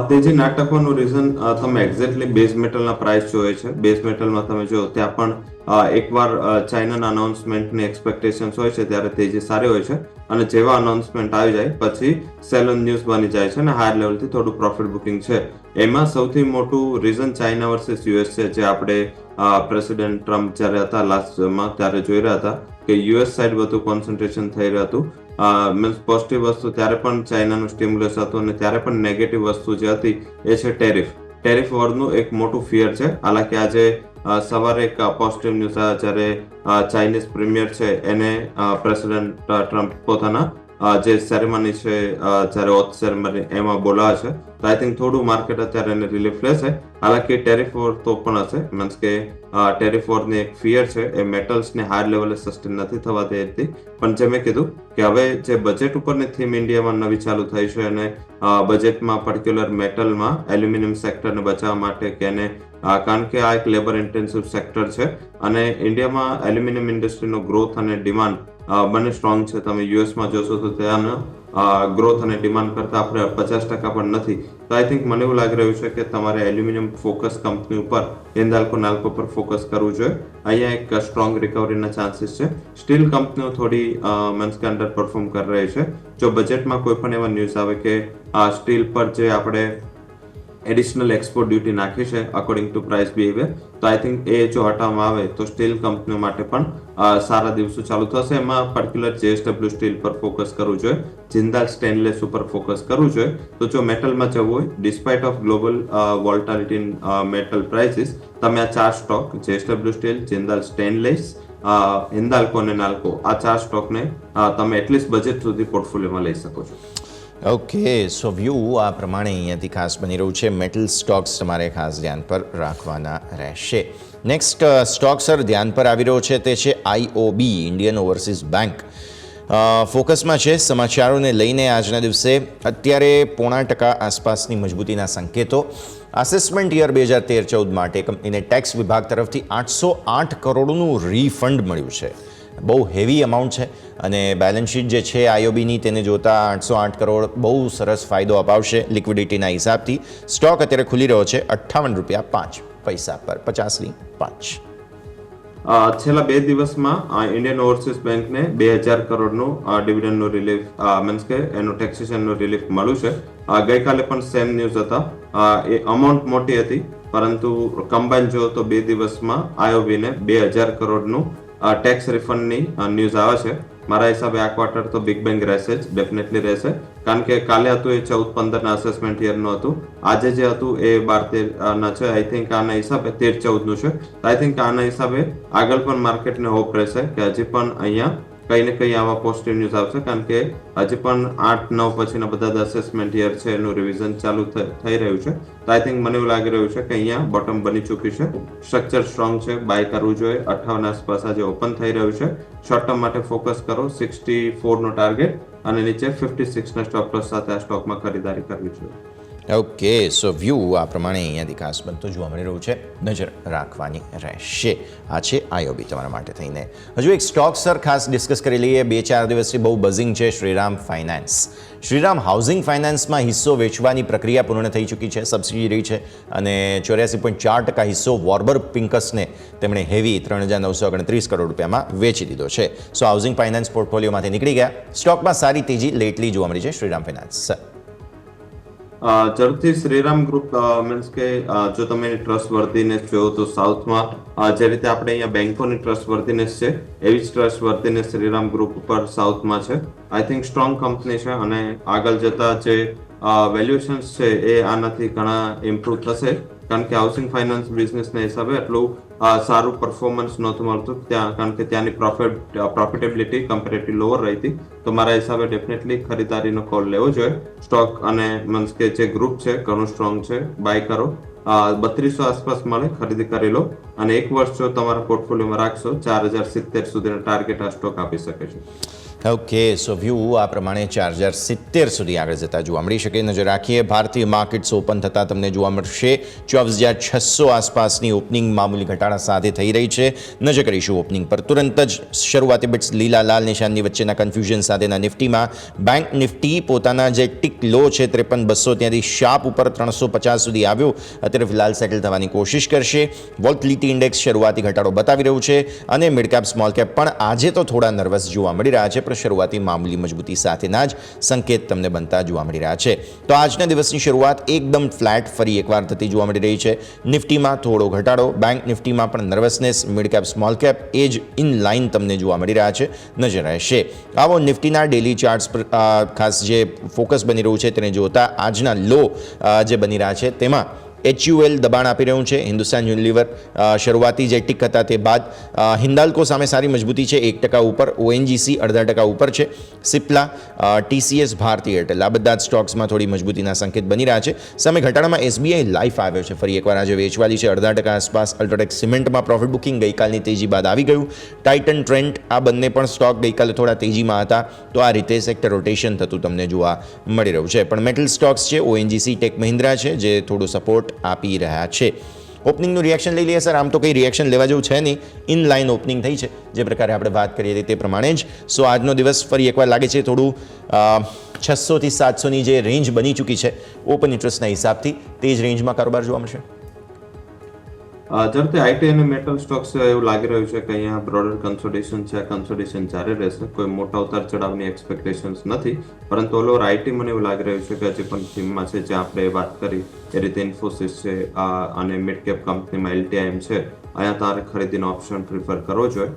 તેજી નાટકવાનું રીઝન તમે એક્ઝેક્ટલી બેઝ મેટલના પ્રાઇસ જોઈએ છે. બેઝ મેટલમાં તમે જો ત્યાં પણ એકવાર ચાઇનાના અનાઉન્સમેન્ટની એક્સપેક્ટેશન્સ હોય છે ત્યારે તેજી સારી હોય છે અને જેવા અનાઉન્સમેન્ટ આવી જાય પછી સેલ ઓન ન્યૂઝ બની જાય છે અને હાયર લેવલથી થોડું પ્રોફિટ બુકિંગ છે. એમાં સૌથી મોટું રીઝન ચાઇના વર્સિસ યુએસ છે, જે આપણે પ્રેસિડેન્ટ ટ્રમ્પ જ્યારે હતા લાસ્ટમાં ત્યારે જોઈ રહ્યા હતા કે યુએસ સાઈડ બધું કોન્સન્ટ્રેશન થઈ રહ્યું હતું. મીન્સ પોઝિટિવ વસ્તુ ત્યારે પણ ચાઇનાનું સ્ટિમ્યુલસ હતું અને ત્યારે પણ નેગેટિવ વસ્તુ જે હતી એ છે ટેરિફ વોરનું એક મોટું ફિયર છે. હાલાકી આજે સવારે એક પોઝિટિવ ન્યૂઝ આવ્યા જ્યારે ચાઇનીઝ પ્રીમિયર છે એને પ્રેસિડેન્ટ ટ્રમ્પ પોતાના જે સેરેમની છે જ્યારે ઓથ સેરેમની એમાં બોલાવે છે. તો આઈ થિંક થોડું માર્કેટ અત્યારે એને રિલીફ લેશે. હાલાકી ટેરિફ વોર તો પણ હશે, મીન્સ કે ટેરિફ વોરની એક ફિયર છે એ મેટલ્સને હાયર લેવલે સસ્ટેન નથી થવા દે હતી. પણ જે મેં કીધું કે હવે જે બજેટ ઉપરની થીમ ઇન્ડિયામાં નવી ચાલુ થઈ છે અને બજેટમાં પર્ટિક્યુલર મેટલમાં એલ્યુમિનિયમ સેક્ટરને બચાવવા માટે કે એને કારણ કે આ એક લેબર ઇન્ટેન્સિવ સેક્ટર છે અને ઇન્ડિયામાં એલ્યુમિનિયમ ઇન્ડસ્ટ્રીનો ગ્રોથ અને ડિમાન્ડ બંને સ્ટ્રોંગ છે. તમે યુએસમાં જોશો તો ત્યાંનો ગ્રોથ અને ડિમાન્ડ કરતા આપણે 50% પણ નથી. તો આઈ થિંક મને એવું લાગી રહ્યું છે કે તમારે એલ્યુમિનિયમ ફોકસ કંપની ઉપર હિન્દાલ્કો નાલ્કો પર ફોકસ કરવું જોઈએ. અહીંયા એક સ્ટ્રોંગ રિકવરીના ચાન્સીસ છે. સ્ટીલ કંપનીઓ થોડી મીન્સ કે અંડર પરફોર્મ કરી રહી છે. જો બજેટમાં કોઈ પણ એવા ન્યૂઝ આવે કે સ્ટીલ પર જે આપણે એડિશનલ એક્સપોર્ટ ડ્યુટી નાખી છે અકોર્ડિંગ ટુ પ્રાઇસ બિહેવિયર, તો આઈ થિંક એ જો હટાવવામાં આવે તો સ્ટીલ કંપનીઓ માટે પણ સારા દિવસો ચાલુ થશે. એમાં પર્ટિક્યુલર જેએસડબલ્યુ સ્ટીલ પર ફોકસ કરવું જોઈએ, જિંદાલ સ્ટેનલેસ ઉપર ફોકસ કરવું જોઈએ. તો જો મેટલમાં જવું હોય despite of global volatility in metal prices, તમે આ 4 stock JSW steel, Jindal stainless, Hindalco અને નાલ્કો આ 4 સ્ટોકને તમે એટલીસ્ટ બજેટ સુધી પોર્ટફોલિયોમાં લઈ શકો છો. ઓકે, સો વ્યૂ આ પ્રમાણે અહીંયાથી ખાસ બની રહ્યું છે. મેટલ સ્ટોક્સ તમારે ખાસ ધ્યાન પર રાખવાના રહેશે. નેક્સ્ટ સ્ટોક સર ધ્યાન પર આવી રહ્યો છે તે છે IOB, ઇન્ડિયન ઓવરસીઝ બેંક. ફોકસમાં છે. સમાચારોને લઈને આજના દિવસે અત્યારે 0.5% આસપાસની મજબૂતીના સંકેતો. અસેસમેન્ટ યર 2013-14 માટે કંપનીને ટેક્સ વિભાગ તરફથી 808 કરોડનું રિફંડ મળ્યું છે. બહુ હેવી અમાઉન્ટ છે અને બેલેન્સ શીટ જે છે IOBની તેને જોતા 808 કરોડ બહુ સરસ ફાયદો અપાવશે લિક્વિડિટીના હિસાબથી. સ્ટોક અત્યારે ખુલી રહ્યો છે ₹58.05 પર 50.5. છેલ્લા 2 દિવસમાં ઇન્ડિયન ઓવરસીઝ બેંકને 2000 કરોડનું ડિવિડન્ડનું રિલીફ મીન્સ કે એનું ટેક્સેશનનું રિલીફ મળ્યું છે. ગઈકાલે પણ સેમ ન્યૂઝ હતા. એ અમાઉન્ટ મોટી હતી પરંતુ કમ્બાઈન જો તો 2 દિવસમાં IOBને 2000 કરોડનું ટેક્સ રિફંડની ન્યૂઝ આવે છે. મારા હિસાબે આ ક્વાર્ટર તો બિગ બેંગ રહેશે જ, ડેફિનેટલી રહેશે. કારણ કે કાલે હતું એ 14-15ના અસેસમેન્ટ યરનું હતું, આજે જે હતું એ 12-13ના છે. આઈ થિંક આના હિસાબે 13-14નું છે. આઈ થિંક આના હિસાબે આગળ પણ માર્કેટને હોપ રહેશે કે હજી પણ અહીંયા કંઈ ને કંઈ આવા પોઝિટિવ ન્યૂઝ આવશે. કારણ કે હજી પણ 8-9 પછીના બધા જ અસેસમેન્ટ યર છે એનું રિવિઝન ચાલુ થઈ રહ્યું છે. તો આઈ થિંક મને એવું લાગી રહ્યું છે કે અહીંયા બોટમ બની ચૂક્યું છે. સ્ટ્રક્ચર સ્ટ્રોંગ છે, બાય કરવું જોઈએ. 58 આસપાસ આજે ઓપન થઈ રહ્યું છે. શોર્ટ ટર્મ માટે ફોકસ કરો. 64 નો ટાર્ગેટ અને નીચે 56 ના સ્ટોપ લોસ સાથે આ સ્ટોકમાં ખરીદારી કરવી જોઈએ. ઓકે, સો વ્યૂ આ પ્રમાણે અહીંયાથી ખાસ બનતો જોવા મળી રહ્યું છે. નજર રાખવાની રહેશે. આ છે IOB તમારા માટે થઈને. હજુ એક સ્ટોક સર ખાસ ડિસ્કસ કરી લઈએ. 2-4 દિવસથી બહુ બઝિંગ છે શ્રીરામ ફાઇનાન્સ. શ્રીરામ હાઉસિંગ ફાઇનાન્સમાં હિસ્સો વેચવાની પ્રક્રિયા પૂર્ણ થઈ ચૂકી છે. સબસિડી રહી છે અને 84.4% હિસ્સો વોર્બર પિંકસને તેમણે હેવી 3,929 કરોડ રૂપિયામાં વેચી દીધો છે. સો હાઉસિંગ ફાઇનાન્સ પોર્ટફોલિયોમાંથી નીકળી ગયા. સ્ટોકમાં સારી તેજી લેટલી જોવા મળી છે શ્રીરામ ફાઇનાન્સ. સર ઝડપથી શ્રીરામ ગ્રુપ મીન્સ કે જો તમે એની ટ્રસ્ટ વર્ધીનેસ જોવો તો સાઉથમાં જે રીતે આપણે અહીંયા બેંકોની ટ્રસ્ટ વર્ધીનેસ છે એવી જ ટ્રસ્ટ વર્ધીનેસ શ્રીરામ ગ્રુપ ઉપર સાઉથમાં છે. આઈ થિંક સ્ટ્રોંગ કંપની છે અને આગળ જતા જે વેલ્યુએશન્સ છે એ આનાથી ઘણા ઇમ્પ્રુવ થશે. કારણ કે હાઉસિંગ ફાઇનાન્સ બિઝનેસના હિસાબે એટલું સારું પરફોર્મન્સ નહોતું મળતું ત્યાં, કારણ કે ત્યાંની પ્રોફિટેબિલિટી કમ્પેરેટિવ લોઅર રહી હતી. તો મારા હિસાબે ડેફિનેટલી ખરીદારીનો કોલ લેવો જોઈએ. સ્ટોક અને મીન્સ કે જે ગ્રુપ છે ઘણું સ્ટ્રોંગ છે, બાય કરો. 3200 આસપાસ મળે, ખરીદી કરી લો અને 1 વર્ષ જો તમારા પોર્ટફોલિયોમાં રાખશો 4070 સુધીનો ટાર્ગેટ આ સ્ટોક આપી શકે છે. ઓકે, સો વ્યૂ આ પ્રમાણે 4070 સુધી આગળ જતા જોવા મળી શકે. નજર રાખીએ ભારતીય માર્કેટ્સ ઓપન થતાં તમને જોવા મળશે 24,600 આસપાસની ઓપનિંગ મામૂલી ઘટાડા સાથે થઈ રહી છે. નજર કરીશું ઓપનિંગ પર. તુરંત જ શરૂઆતી બિટ્સ લીલા લાલ નિશાનની વચ્ચેના કન્ફ્યુઝન સાથેના નિફ્ટીમાં બેંક નિફ્ટી પોતાના જે ટિક લો છે 53,200 ત્યાંથી શાર્પ ઉપર 350 સુધી આવ્યો. અત્યારે ફિલહાલ સેટલ થવાની કોશિશ કરશે. વોલ્ટિલિટી ઇન્ડેક્સ શરૂઆતી ઘટાડો બતાવી રહ્યું છે અને મિડ કેપ સ્મોલ કેપ પણ આજે તો થોડા નર્વસ જોવા મળી રહ્યા છે, પણ શરૂઆતી મામૂલી મજબૂતી સાથેના જ સંકેત તમને બનતા જોવા મળી રહ્યા છે. તો આજના દિવસની શરૂઆત એકદમ ફ્લેટ ફરી એકવાર થતી જોવા મળી રહી છે. નિફ્ટીમાં થોડો ઘટાડો, બેંક નિફ્ટીમાં પણ nervousness, mid cap small cap એ જ ઇન લાઇન તમને જોવા મળી રહ્યા છે. નજર રહેશે. આવો નિફ્ટીના ડેલી ચાર્ટ્સ પર ખાસ જે ફોકસ બની રહ્યું છે તેને જોતા આજના લો જે બની રહ્યા છે તેમાં HUL દબાણ આપી રહ્યું છે. હિન્દુસ્તાન યુનિલિવર શરૂઆતી જે ટીક હતા તે બાદ હિન્દાલ્કો સામે સારી મજબૂતી છે, 1% ઉપર. ONGC 0.5% ઉપર છે. સિપ્લા, TCS, ભારતી એરટેલ આ બધા જ સ્ટોક્સમાં થોડી મજબૂતીના સંકેત બની રહ્યા છે. સામે ઘટાડામાં SBI લાઈફ આવ્યો છે, ફરી એકવાર આજે વેચવાલી છે 0.5% આસપાસ. અલ્ટ્રાટેક સિમેન્ટમાં પ્રોફિટ બુકિંગ ગઈકાલની તેજી બાદ આવી ગયું. ટાઇટન, ટ્રેન્ટ આ બંને પણ સ્ટોક ગઈકાલે થોડા તેજીમાં હતા, તો આ રીતે સેક્ટર રોટેશન થતું તમને જોવા મળી રહ્યું છે. પણ મેટલ સ્ટોક્સ છે, ONGC, ટેક મહિન્દ્રા છે જે થોડું સપોર્ટ આપી રહ્યા છે. ઓપનિંગનું રિએક્શન લઈ લઈએ સર. આમ તો કંઈ રિએક્શન લેવા જેવું છે નહીં, ઇન લાઇન ઓપનિંગ થઈ છે જે પ્રકારે આપણે વાત કરીએ હતી તે પ્રમાણે જ. સો આજનો દિવસ ફરી એકવાર લાગે છે થોડું 600 થી 700ની જે રેન્જ બની ચૂકી છે ઓપન ઇન્ટરેસ્ટના હિસાબથી તે જ રેન્જમાં કારોબાર જોવા મળશે. જ્યારે આઈટી અને મેટલ સ્ટોક્સ એવું લાગી રહ્યું છે કે અહીંયા બ્રોડર કન્સોલિડેશન છે, કન્સોલિડેશન જારી રહેશે. કોઈ મોટા ઉતાર ચઢાવની એક્સપેક્ટેશન્સ નથી, પરંતુ ઓલ ઓવર આઈટી મને એવું લાગી રહ્યું છે કે હજી પણ થીમમાં છે, જ્યાં આપણે વાત કરી એ રીતે ઇન્ફોસિસ છે અને મિડ કેપ કંપનીમાં LTIM છે. અહીંયા તારે ખરીદીનો ઓપ્શન પ્રિફર કરવો જોઈએ.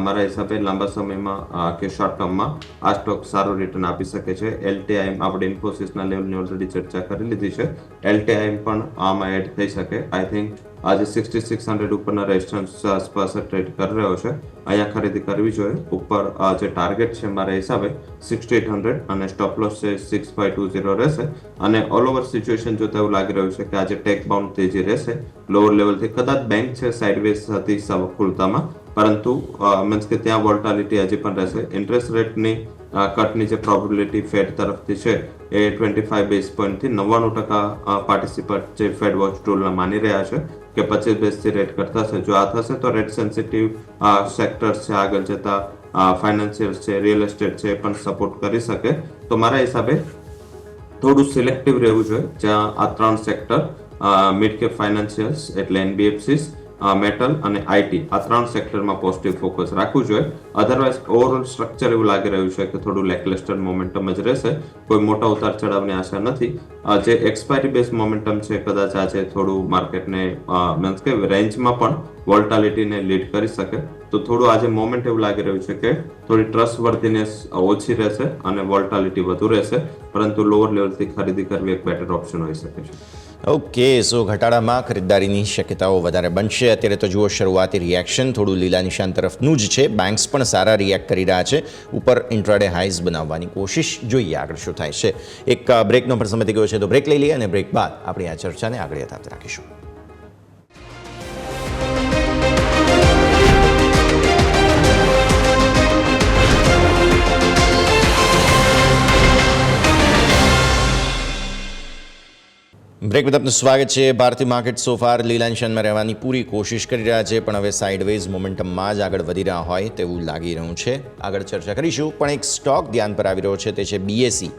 મારા હિસાબે લાંબા સમયમાં કે શોર્ટ ટર્મમાં આ સ્ટોક સારું રિટર્ન આપી શકે છે. LTIM આપણે ઇન્ફોસિસના લેવલની ઓલરેડી ચર્ચા કરી લીધી છે. LTIM પણ આમાં એડ થઈ શકે. આઈ થિંક આજે 6600 ઉપરના રેઝિસ્ટન્સ આસપાસ ટ્રેડ કરી રહ્યો છે. અહીંયા ખરીદી કરવી જોઈએ. ઉપર જે ટાર્ગેટ છે મારા હિસાબે 6800 અને સ્ટોપ લોસ છે 6520 રહેશે. અને ઓલ ઓવર સિચ્યુએશન જોતા એવું લાગી રહ્યું છે કે આજે ટેક બાઉન્ડ તેજી રહેશે. લોઅર લેવલથી કદાચ બેંક છે સાઇડવેઝ હતી ખુલતામાં, પરંતુ મીન્સ કે ત્યાં વોલ્ટાલિટી હજી પણ રહેશે. ઇન્ટરેસ્ટ રેટની કટની જે પ્રોબેબિલિટી ફેડ તરફથી છે એ 25 બેઝ પોઈન્ટથી 99% પાર્ટિસિપન્ટ જે ફેડ વોચ ટૂલના માની રહ્યા છે કે 25 બેઝથી રેટ કરતા છે. જો આ થશે તો રેટ સેન્સિટિવ સેક્ટર્સ છે, આગળ જતા ફાઇનાન્શિયલ છે, રિયલ એસ્ટેટ છે, પણ સપોર્ટ કરી શકે. તો મારા હિસાબે થોડું સિલેક્ટિવ રહેવું જોઈએ, જ્યાં આ ત્રણ સેક્ટર મિડ કેપ ફાઇનાન્શિયલ્સ એટલે NBFCs, મેટલ અને IT આ ત્રણ સેક્ટરમાં પોઝિટિવ ફોકસ રાખવું જોઈએ. અધરવાઇઝ ઓવરઓલ સ્ટ્રક્ચર એવું લાગી રહ્યું છે કે થોડું લેકલસ્ટર મોમેન્ટમ જ રહેશે. કોઈ મોટા ઉતાર ચઢાવની આશા નથી. જે એક્સપાયરી બેઝ મોમેન્ટમ છે કદાચ આજે થોડું માર્કેટને મીન્સ કે રેન્જમાં પણ વોલ્ટાલિટીને લીડ કરી શકે. તો થોડું આજે મોમેન્ટ એવું લાગી રહ્યું છે કે થોડી ટ્રસ્ટવર્ધીનેસ ઓછી રહેશે અને વોલ્ટાલિટી વધુ રહેશે, પરંતુ લોઅર લેવલથી ખરીદી કરવી એક બેટર ઓપ્શન હોઈ શકે છે. ઓકે, સો ઘટાડામાં ખરીદદારીની શક્યતાઓ વધારે બનશે. અત્યારે તો જુઓ શરૂઆતી રિએક્શન થોડું લીલા નિશાન તરફનું જ છે. બેંક્સ પણ સારા રિએક્ટ કરી રહ્યા છે. ઉપર ઇન્ટ્રાડે હાઈઝ બનાવવાની કોશિશ. જોઈએ આગળ શું થાય છે. એક બ્રેકનો પણ સમય થઈ ગયો છે, તો બ્રેક લઈ લઈએ અને બ્રેક બાદ આપણે આ ચર્ચાને આગળ યથાવત રાખીશું. બ્રેક બાદ આપનું સ્વાગત છે. ભારતીય માર્કેટ સોફાર લીલા નિશાનમાં રહેવાની પૂરી કોશિશ કરી રહ્યા છે, પણ હવે સાઇડવેઝ મોમેન્ટમમાં જ આગળ વધી રહ્યા હોય તેવું લાગી રહ્યું છે. આગળ ચર્ચા કરીશું, પણ એક સ્ટોક ધ્યાન પર આવી રહ્યો છે, તે છે BSE.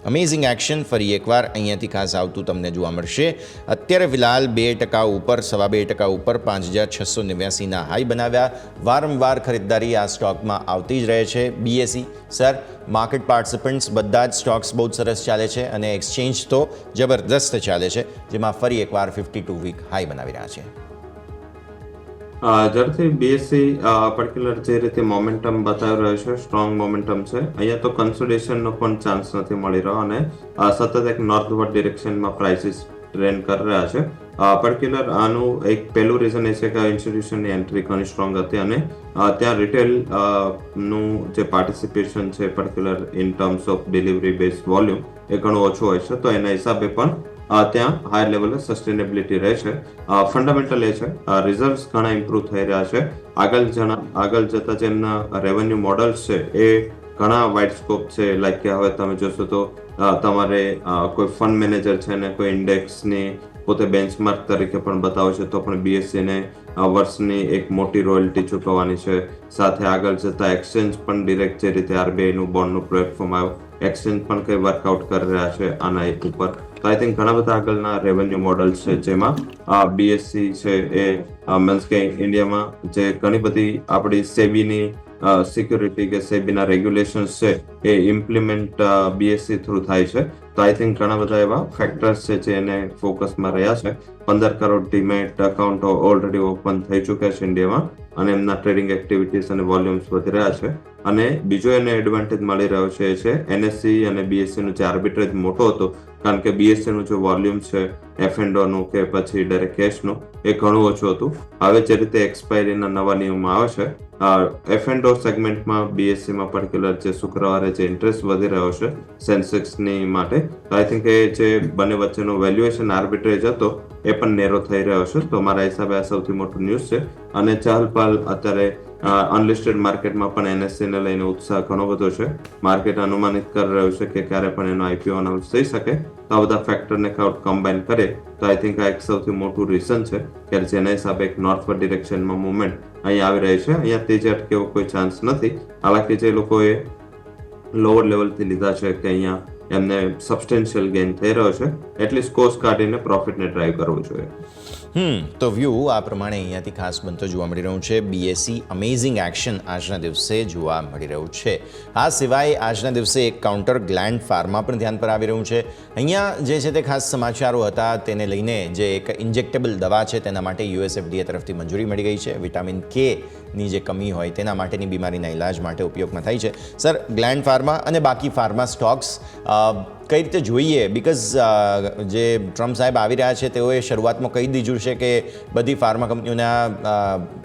અમેઝિંગ એક્શન ફરી એકવાર અહીંયાથી ખાસ આવતું તમને જોવા મળશે. અત્યારે ફિલહાલ 2% ઉપર, 2.25% ઉપર 5689ના હાઈ બનાવ્યા. વારંવાર ખરીદદારી આ સ્ટોકમાં આવતી જ રહે છે. BSE સર, માર્કેટ પાર્ટિસિપન્ટ્સ બધા જ સ્ટોક્સ બહુ સરસ ચાલે છે અને એક્સચેન્જ તો જબરદસ્ત ચાલે છે, જેમાં ફરી એકવાર 52 વીક હાઈ બનાવી રહ્યા છે. જ્યારથી BSE પર્ટિક્યુલર જે રીતે મોમેન્ટમ બતાવી રહ્યો છે, સ્ટ્રોંગ મોમેન્ટમ છે. અહીંયા તો કન્સોલિડેશનનો પણ ચાન્સ નથી મળી રહ્યો અને સતત એક નોર્થવર્ડ ડિરેક્શનમાં પ્રાઇસીસ ટ્રેન્ડ કરી રહ્યા છે. પર્ટિક્યુલર આનું એક પહેલું રીઝન એ છે કે ઇન્સ્ટિટ્યુશનની એન્ટ્રી ઘણી સ્ટ્રોંગ હતી અને ત્યાં રિટેલ નું જે પાર્ટિસિપેશન છે particular in terms of delivery base volume એ ઘણું ઓછું હોય છે. તો એના હિસાબે પણ ત્યાં હાઈ લેવલે સસ્ટેનેબિલિટી રહેશે. ફંડામેન્ટલ એ છે રિઝલ્ટ્સ ઘણા ઇમ્પ્રૂવ થઈ રહ્યા છે. આગળ જતા જેમના રેવન્યુ મોડલ્સ છે એ ઘણા વાઇડ સ્કોપ છે. લાઈક કે હવે તમે જોશો તો તમારે કોઈ ફંડ મેનેજર છે ને કોઈ ઇન્ડેક્સની પોતે બેન્ચમાર્ક તરીકે પણ બતાવે છે તો પણ BSE ને વર્ષની એક મોટી રોયલ્ટી ચૂકવવાની છે. સાથે આગળ જતા એક્સચેન્જ પણ ડિરેક્ટ જે રીતે RBI નું બોન્ડનું પ્લેટફોર્મ આવ્યું, એક્સચેન્જ પણ કઈ વર્કઆઉટ કરી રહ્યા છે આના એક ઉપર. તો આઈ થિંક ઘણા બધા આગળના રેવન્યુ મોડલ્સ છે જેમાં BSE છે એ મીન્સ કે ઇન્ડિયામાં જે ઘણી બધી આપણી સેબીની સિક્યુરિટી કે સેબીના રેગ્યુલેશન્સ છે એ ઇમ્પ્લિમેન્ટ BSE થ્રુ થાય છે. તો આઈ થિંક ઘણા બધા એવા ફેક્ટર્સ છે જે એને ફોકસમાં રહ્યા છે. 15 કરોડ ડીમેટ એકાઉન્ટો ઓલરેડી ઓપન થઈ ચૂક્યા છે ઇન્ડિયામાં અને એમના ટ્રેડિંગ એક્ટિવિટીઝ અને વોલ્યુમ્સ વધી રહ્યા છે. અને બીજો એને એડવાન્ટેજ મળી રહ્યો છે એ છે NSE અને BSE નો જે આર્બિટ્રેજ મોટો હતો, કારણ કે BSE નું જે વોલ્યુમ છે F&O નું કે પછી ડાયરેક્ટ કેશનું એ ઘણું ઓછું હતું. હવે જે રીતે એક્સપાયરીના નવા નિયમો આવે છે F&O સેગમેન્ટમાં BSE માં પર્ટિક્યુલર જે શુક્રવારે જે ઇન્ટરેસ્ટ વધી રહ્યો છે સેન્સેક્સની માટે, આઈ થિંક એ જે બંને વચ્ચેનો વેલ્યુએશન આર્બિટ્રેજ હતો એ પણ નેરો થઈ રહ્યો છે. તો મારા હિસાબે આ સૌથી મોટું ન્યૂઝ છે. અને ચહલપહલ અત્યારે અનલિસ્ટેડ માર્કેટમાં પણ NSE ને લઈને ઉત્સાહ ઘણો બધો છે. માર્કેટ અનુમાનિત કરી રહ્યું છે કે ક્યારે પણ એનો IPO અનાઉન્સ થઈ શકે. તો આ બધા ફેક્ટરને કમ્બાઈન કરે તો આઈ થિંક આ એક સૌથી મોટું રીઝન છે કે જેના હિસાબે એક નોર્થવર્ડ ડિરેક્શનમાં મુવમેન્ટ અહીં આવી રહી છે. અહીંયા તેજી અટકે એવો કોઈ ચાન્સ નથી. હાલાકી જે લોકોએ લોઅર લેવલથી લીધા છે કે અહીંયા એમને સબસ્ટેન્શિયલ ગેઇન થઈ રહ્યો છે, એટલીસ્ટ કોસ્ટ કાઢીને પ્રોફિટને ડ્રાઈવ કરવું જોઈએ. તો વ્યૂ આ પ્રમાણે અહીંયાથી ખાસ બનતો જોવા મળી રહ્યું છે. BSE અમેઝિંગ એક્શન આજના દિવસે જોવા મળી રહ્યું છે. આ સિવાય આજના દિવસે એક કાઉન્ટર ગ્લેન્ડ ફાર્મા પણ ધ્યાન પર આવી રહ્યું છે. અહીંયા જે છે તે ખાસ સમાચારો હતા તેને લઈને જે એક ઇન્જેક્ટેબલ દવા છે તેના માટે US FDA તરફથી મંજૂરી મળી ગઈ છે. વિટામિન K ની જે કમી હોય તેના માટેની બીમારીના ઇલાજ માટે ઉપયોગમાં થાય છે. સર, ગ્લેન્ડ ફાર્મા અને બાકી ફાર્મા સ્ટોક્સ કઈ રીતે જોઈએ? બિકોઝ જે ટ્રમ્પ સાહેબ આવી રહ્યા છે તેઓએ શરૂઆતમાં કહી દીધું છે કે બધી ફાર્મા કંપનીઓના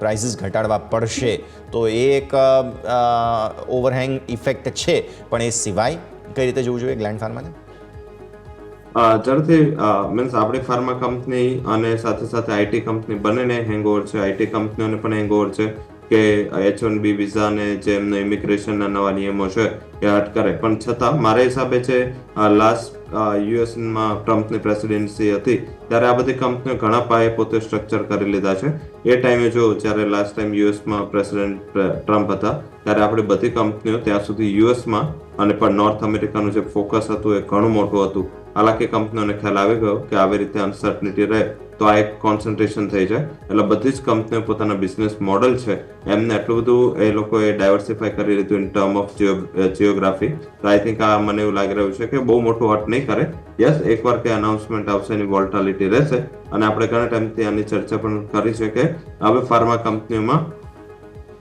પ્રાઇસીસ ઘટાડવા પડશે, તો એ એક ઓવરહેંગ ઇફેક્ટ છે. પણ એ સિવાય કઈ રીતે જોવું જોઈએ ગ્લેન્ડ ફાર્માને? ઝડપથી મીન્સ આપણી ફાર્મા કંપની અને સાથે સાથે IT કંપની બંનેને હેંગઓવર છે. IT કંપનીઓને પણ હેંગઓવર છે કે H1B વિઝા ને જે એમના ઇમિગ્રેશનના નવા નિયમો છે એ હટ કરે. પણ છતાં મારા હિસાબે છે લાસ્ટ યુએસમાં ટ્રમ્પની પ્રેસિડેન્સી હતી ત્યારે આ બધી કંપનીઓ ઘણા પાયે પોતે સ્ટ્રક્ચર કરી લીધા છે. એ ટાઈમે જો જ્યારે લાસ્ટ ટાઈમ યુએસમાં પ્રેસિડેન્ટ ટ્રમ્પ હતા ત્યારે આપણી બધી કંપનીઓ ત્યાં સુધી યુએસમાં અને પણ નોર્થ અમેરિકાનું જે ફોકસ હતું એ ઘણું મોટું હતું. હાલાકી કંપનીઓને ખ્યાલ આવી ગયો કે આવી રીતે અનસર્ટનિટી રહે તો આ એક કોન્સન્ટ્રેશન થઈ જાય. એટલે બધી જ કંપનીઓ પોતાના બિઝનેસ મોડલ છે એમને એટલું બધું એ લોકોએ ડાયવર્સિફાય કરી લીધું ઇન ટર્મ ઓફ જિયોગ્રાફી. તો આઈ થિંક આ મને એવું લાગી રહ્યું છે કે બહુ મોટું હટ નહીં કરે. યસ, એકવાર કે અનાઉન્સમેન્ટ આવશે એની વોલ્ટાલિટી રહેશે. અને આપણે ઘણા ટાઈમથી આની ચર્ચા પણ કરી છે કે હવે ફાર્મા કંપનીઓમાં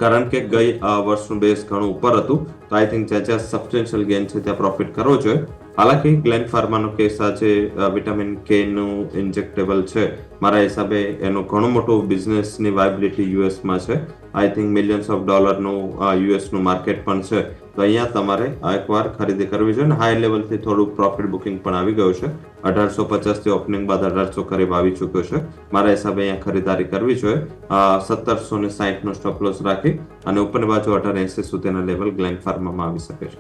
કારણ કે ગઈ વર્ષનું બેઝ ઘણું ઉપર હતું તો આઈ થિંક જ્યાં સબસ્ટેન્શિયલ ગેઇન છે ત્યાં પ્રોફિટ કરવો જોઈએ. હાલાકી ગ્લેન્ડ ફાર્માનો કેસ આજે વિટામિન K નું ઇન્જેક્ટેબલ છે. મારા હિસાબે એનું ઘણું મોટું બિઝનેસની વાયબિલિટી યુએસમાં છે. આઈ થિંક મિલિયન્સ ઓફ ડોલરનું યુએસનું માર્કેટ પણ છે. તો અહીંયા તમારે એકવાર ખરીદી કરવી જોઈએ. હાઈ લેવલથી થોડું પ્રોફિટ બુકિંગ પણ આવી ગયું છે. 1850 થી ઓપનિંગ બાદ 1800 કરીબ આવી ચૂક્યો છે. મારા હિસાબે અહીંયા ખરીદારી કરવી જોઈએ. 1760 નો સ્ટોપ લોસ રાખી અને ઉપરની બાજુ 1880 સુધીના લેવલ ગ્લેન્ડ ફાર્મામાં આવી શકે છે.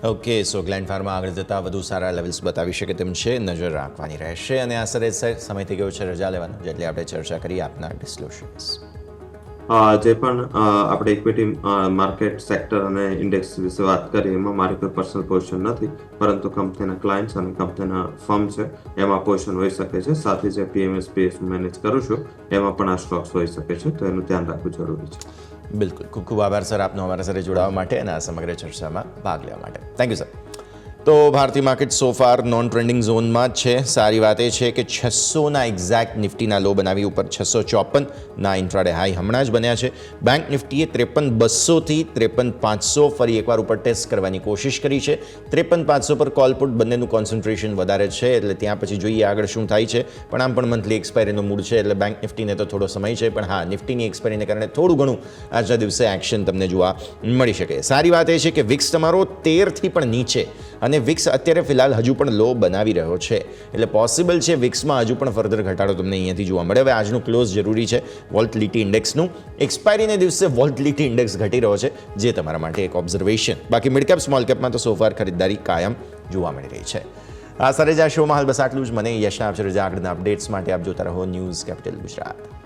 ઓકે, સો ગ્લેન્ડ ફાર્મા આગળ જતાં વધુ સારા લેવલ્સ બતાવી શકે તેમ છે, નજર રાખવાની રહેશે. અને આ સરે સમય થઈ ગયો છે રજા લેવાનો, જેટલી આપણે ચર્ચા કરી આપના ડિસ્ક્લોઝર્સ. જે પણ આપણે ઇક્વિટી માર્કેટ સેક્ટર અને ઇન્ડેક્સ વિશે વાત કરી એમાં મારી કોઈ પર્સનલ પોઝિશન નથી, પરંતુ કંપનીના ક્લાયન્ટ્સ અને કંપનીના ફર્મ છે એમાં પોઝિશન હોઈ શકે છે. સાથે જે PMS મેનેજ કરું છું એમાં પણ આ સ્ટોક્સ હોઈ શકે છે, તો એનું ધ્યાન રાખવું જરૂરી છે. બિલકુલ. ખૂબ ખૂબ આભાર સર આપનો અમારા સાથે જોડાવા માટે અને આ સમગ્ર ચર્ચામાં ભાગ લેવા માટે. Thank you sir. તો ભારતીય માર્કેટ સો ફાર નોન ટ્રેન્ડિંગ ઝોનમાં જ છે. સારી વાત એ છે કે 600ના એક્ઝેક્ટ નિફ્ટીના લો બનાવી ઉપર 654ના ઇન્ટ્રાડે હાઈ હમણાં જ બન્યા છે. બેંક નિફ્ટીએ 53200થી 53500 ફરી એકવાર ઉપર ટેસ્ટ કરવાની કોશિશ કરી છે. 53500 પર કોલ પુટ બંનેનું કોન્સન્ટ્રેશન વધારે છે, એટલે ત્યાં પછી જોઈએ આગળ શું થાય છે. પણ આમ પણ મંથલી એક્સપાયરીનો મૂડ છે એટલે બેંક નિફ્ટીને તો થોડો સમય છે, પણ હા, નિફ્ટીની એક્સપાયરીને કારણે થોડું ઘણું આજના દિવસે એક્શન તમને જોવા મળી શકે. સારી વાત એ છે કે વિક્સ તમારો 13થી પણ નીચે અને વિક્સ અત્યારે ફિલહાલ હજુ પણ લો બનાવી રહ્યો છે, એટલે પોસિબલ છે વિક્સમાં હજુ પણ ફર્ધર ઘટાડો તમને અહીંયાથી જોવા મળે. હવે આજનું ક્લોઝ જરૂરી છે વોલ્ટિલિટી ઇન્ડેક્સનું. એક્સપાયરીને દિવસે વોલ્ટિલિટી ઇન્ડેક્સ ઘટી રહ્યો છે, જે તમારા માટે એક ઓબ્ઝર્વેશન. બાકી મિડ કેપ સ્મોલ કેપમાં તો સોફાર ખરીદદારી કાયમ જોવા મળી રહી છે. આ સરેજ આ શોમાં હાલ બસ આટલું જ. મને યશના આપશે રજા. આગળના અપડેટ્સ માટે આપ જોતા રહો ન્યૂઝ કેપિટલ ગુજરાત.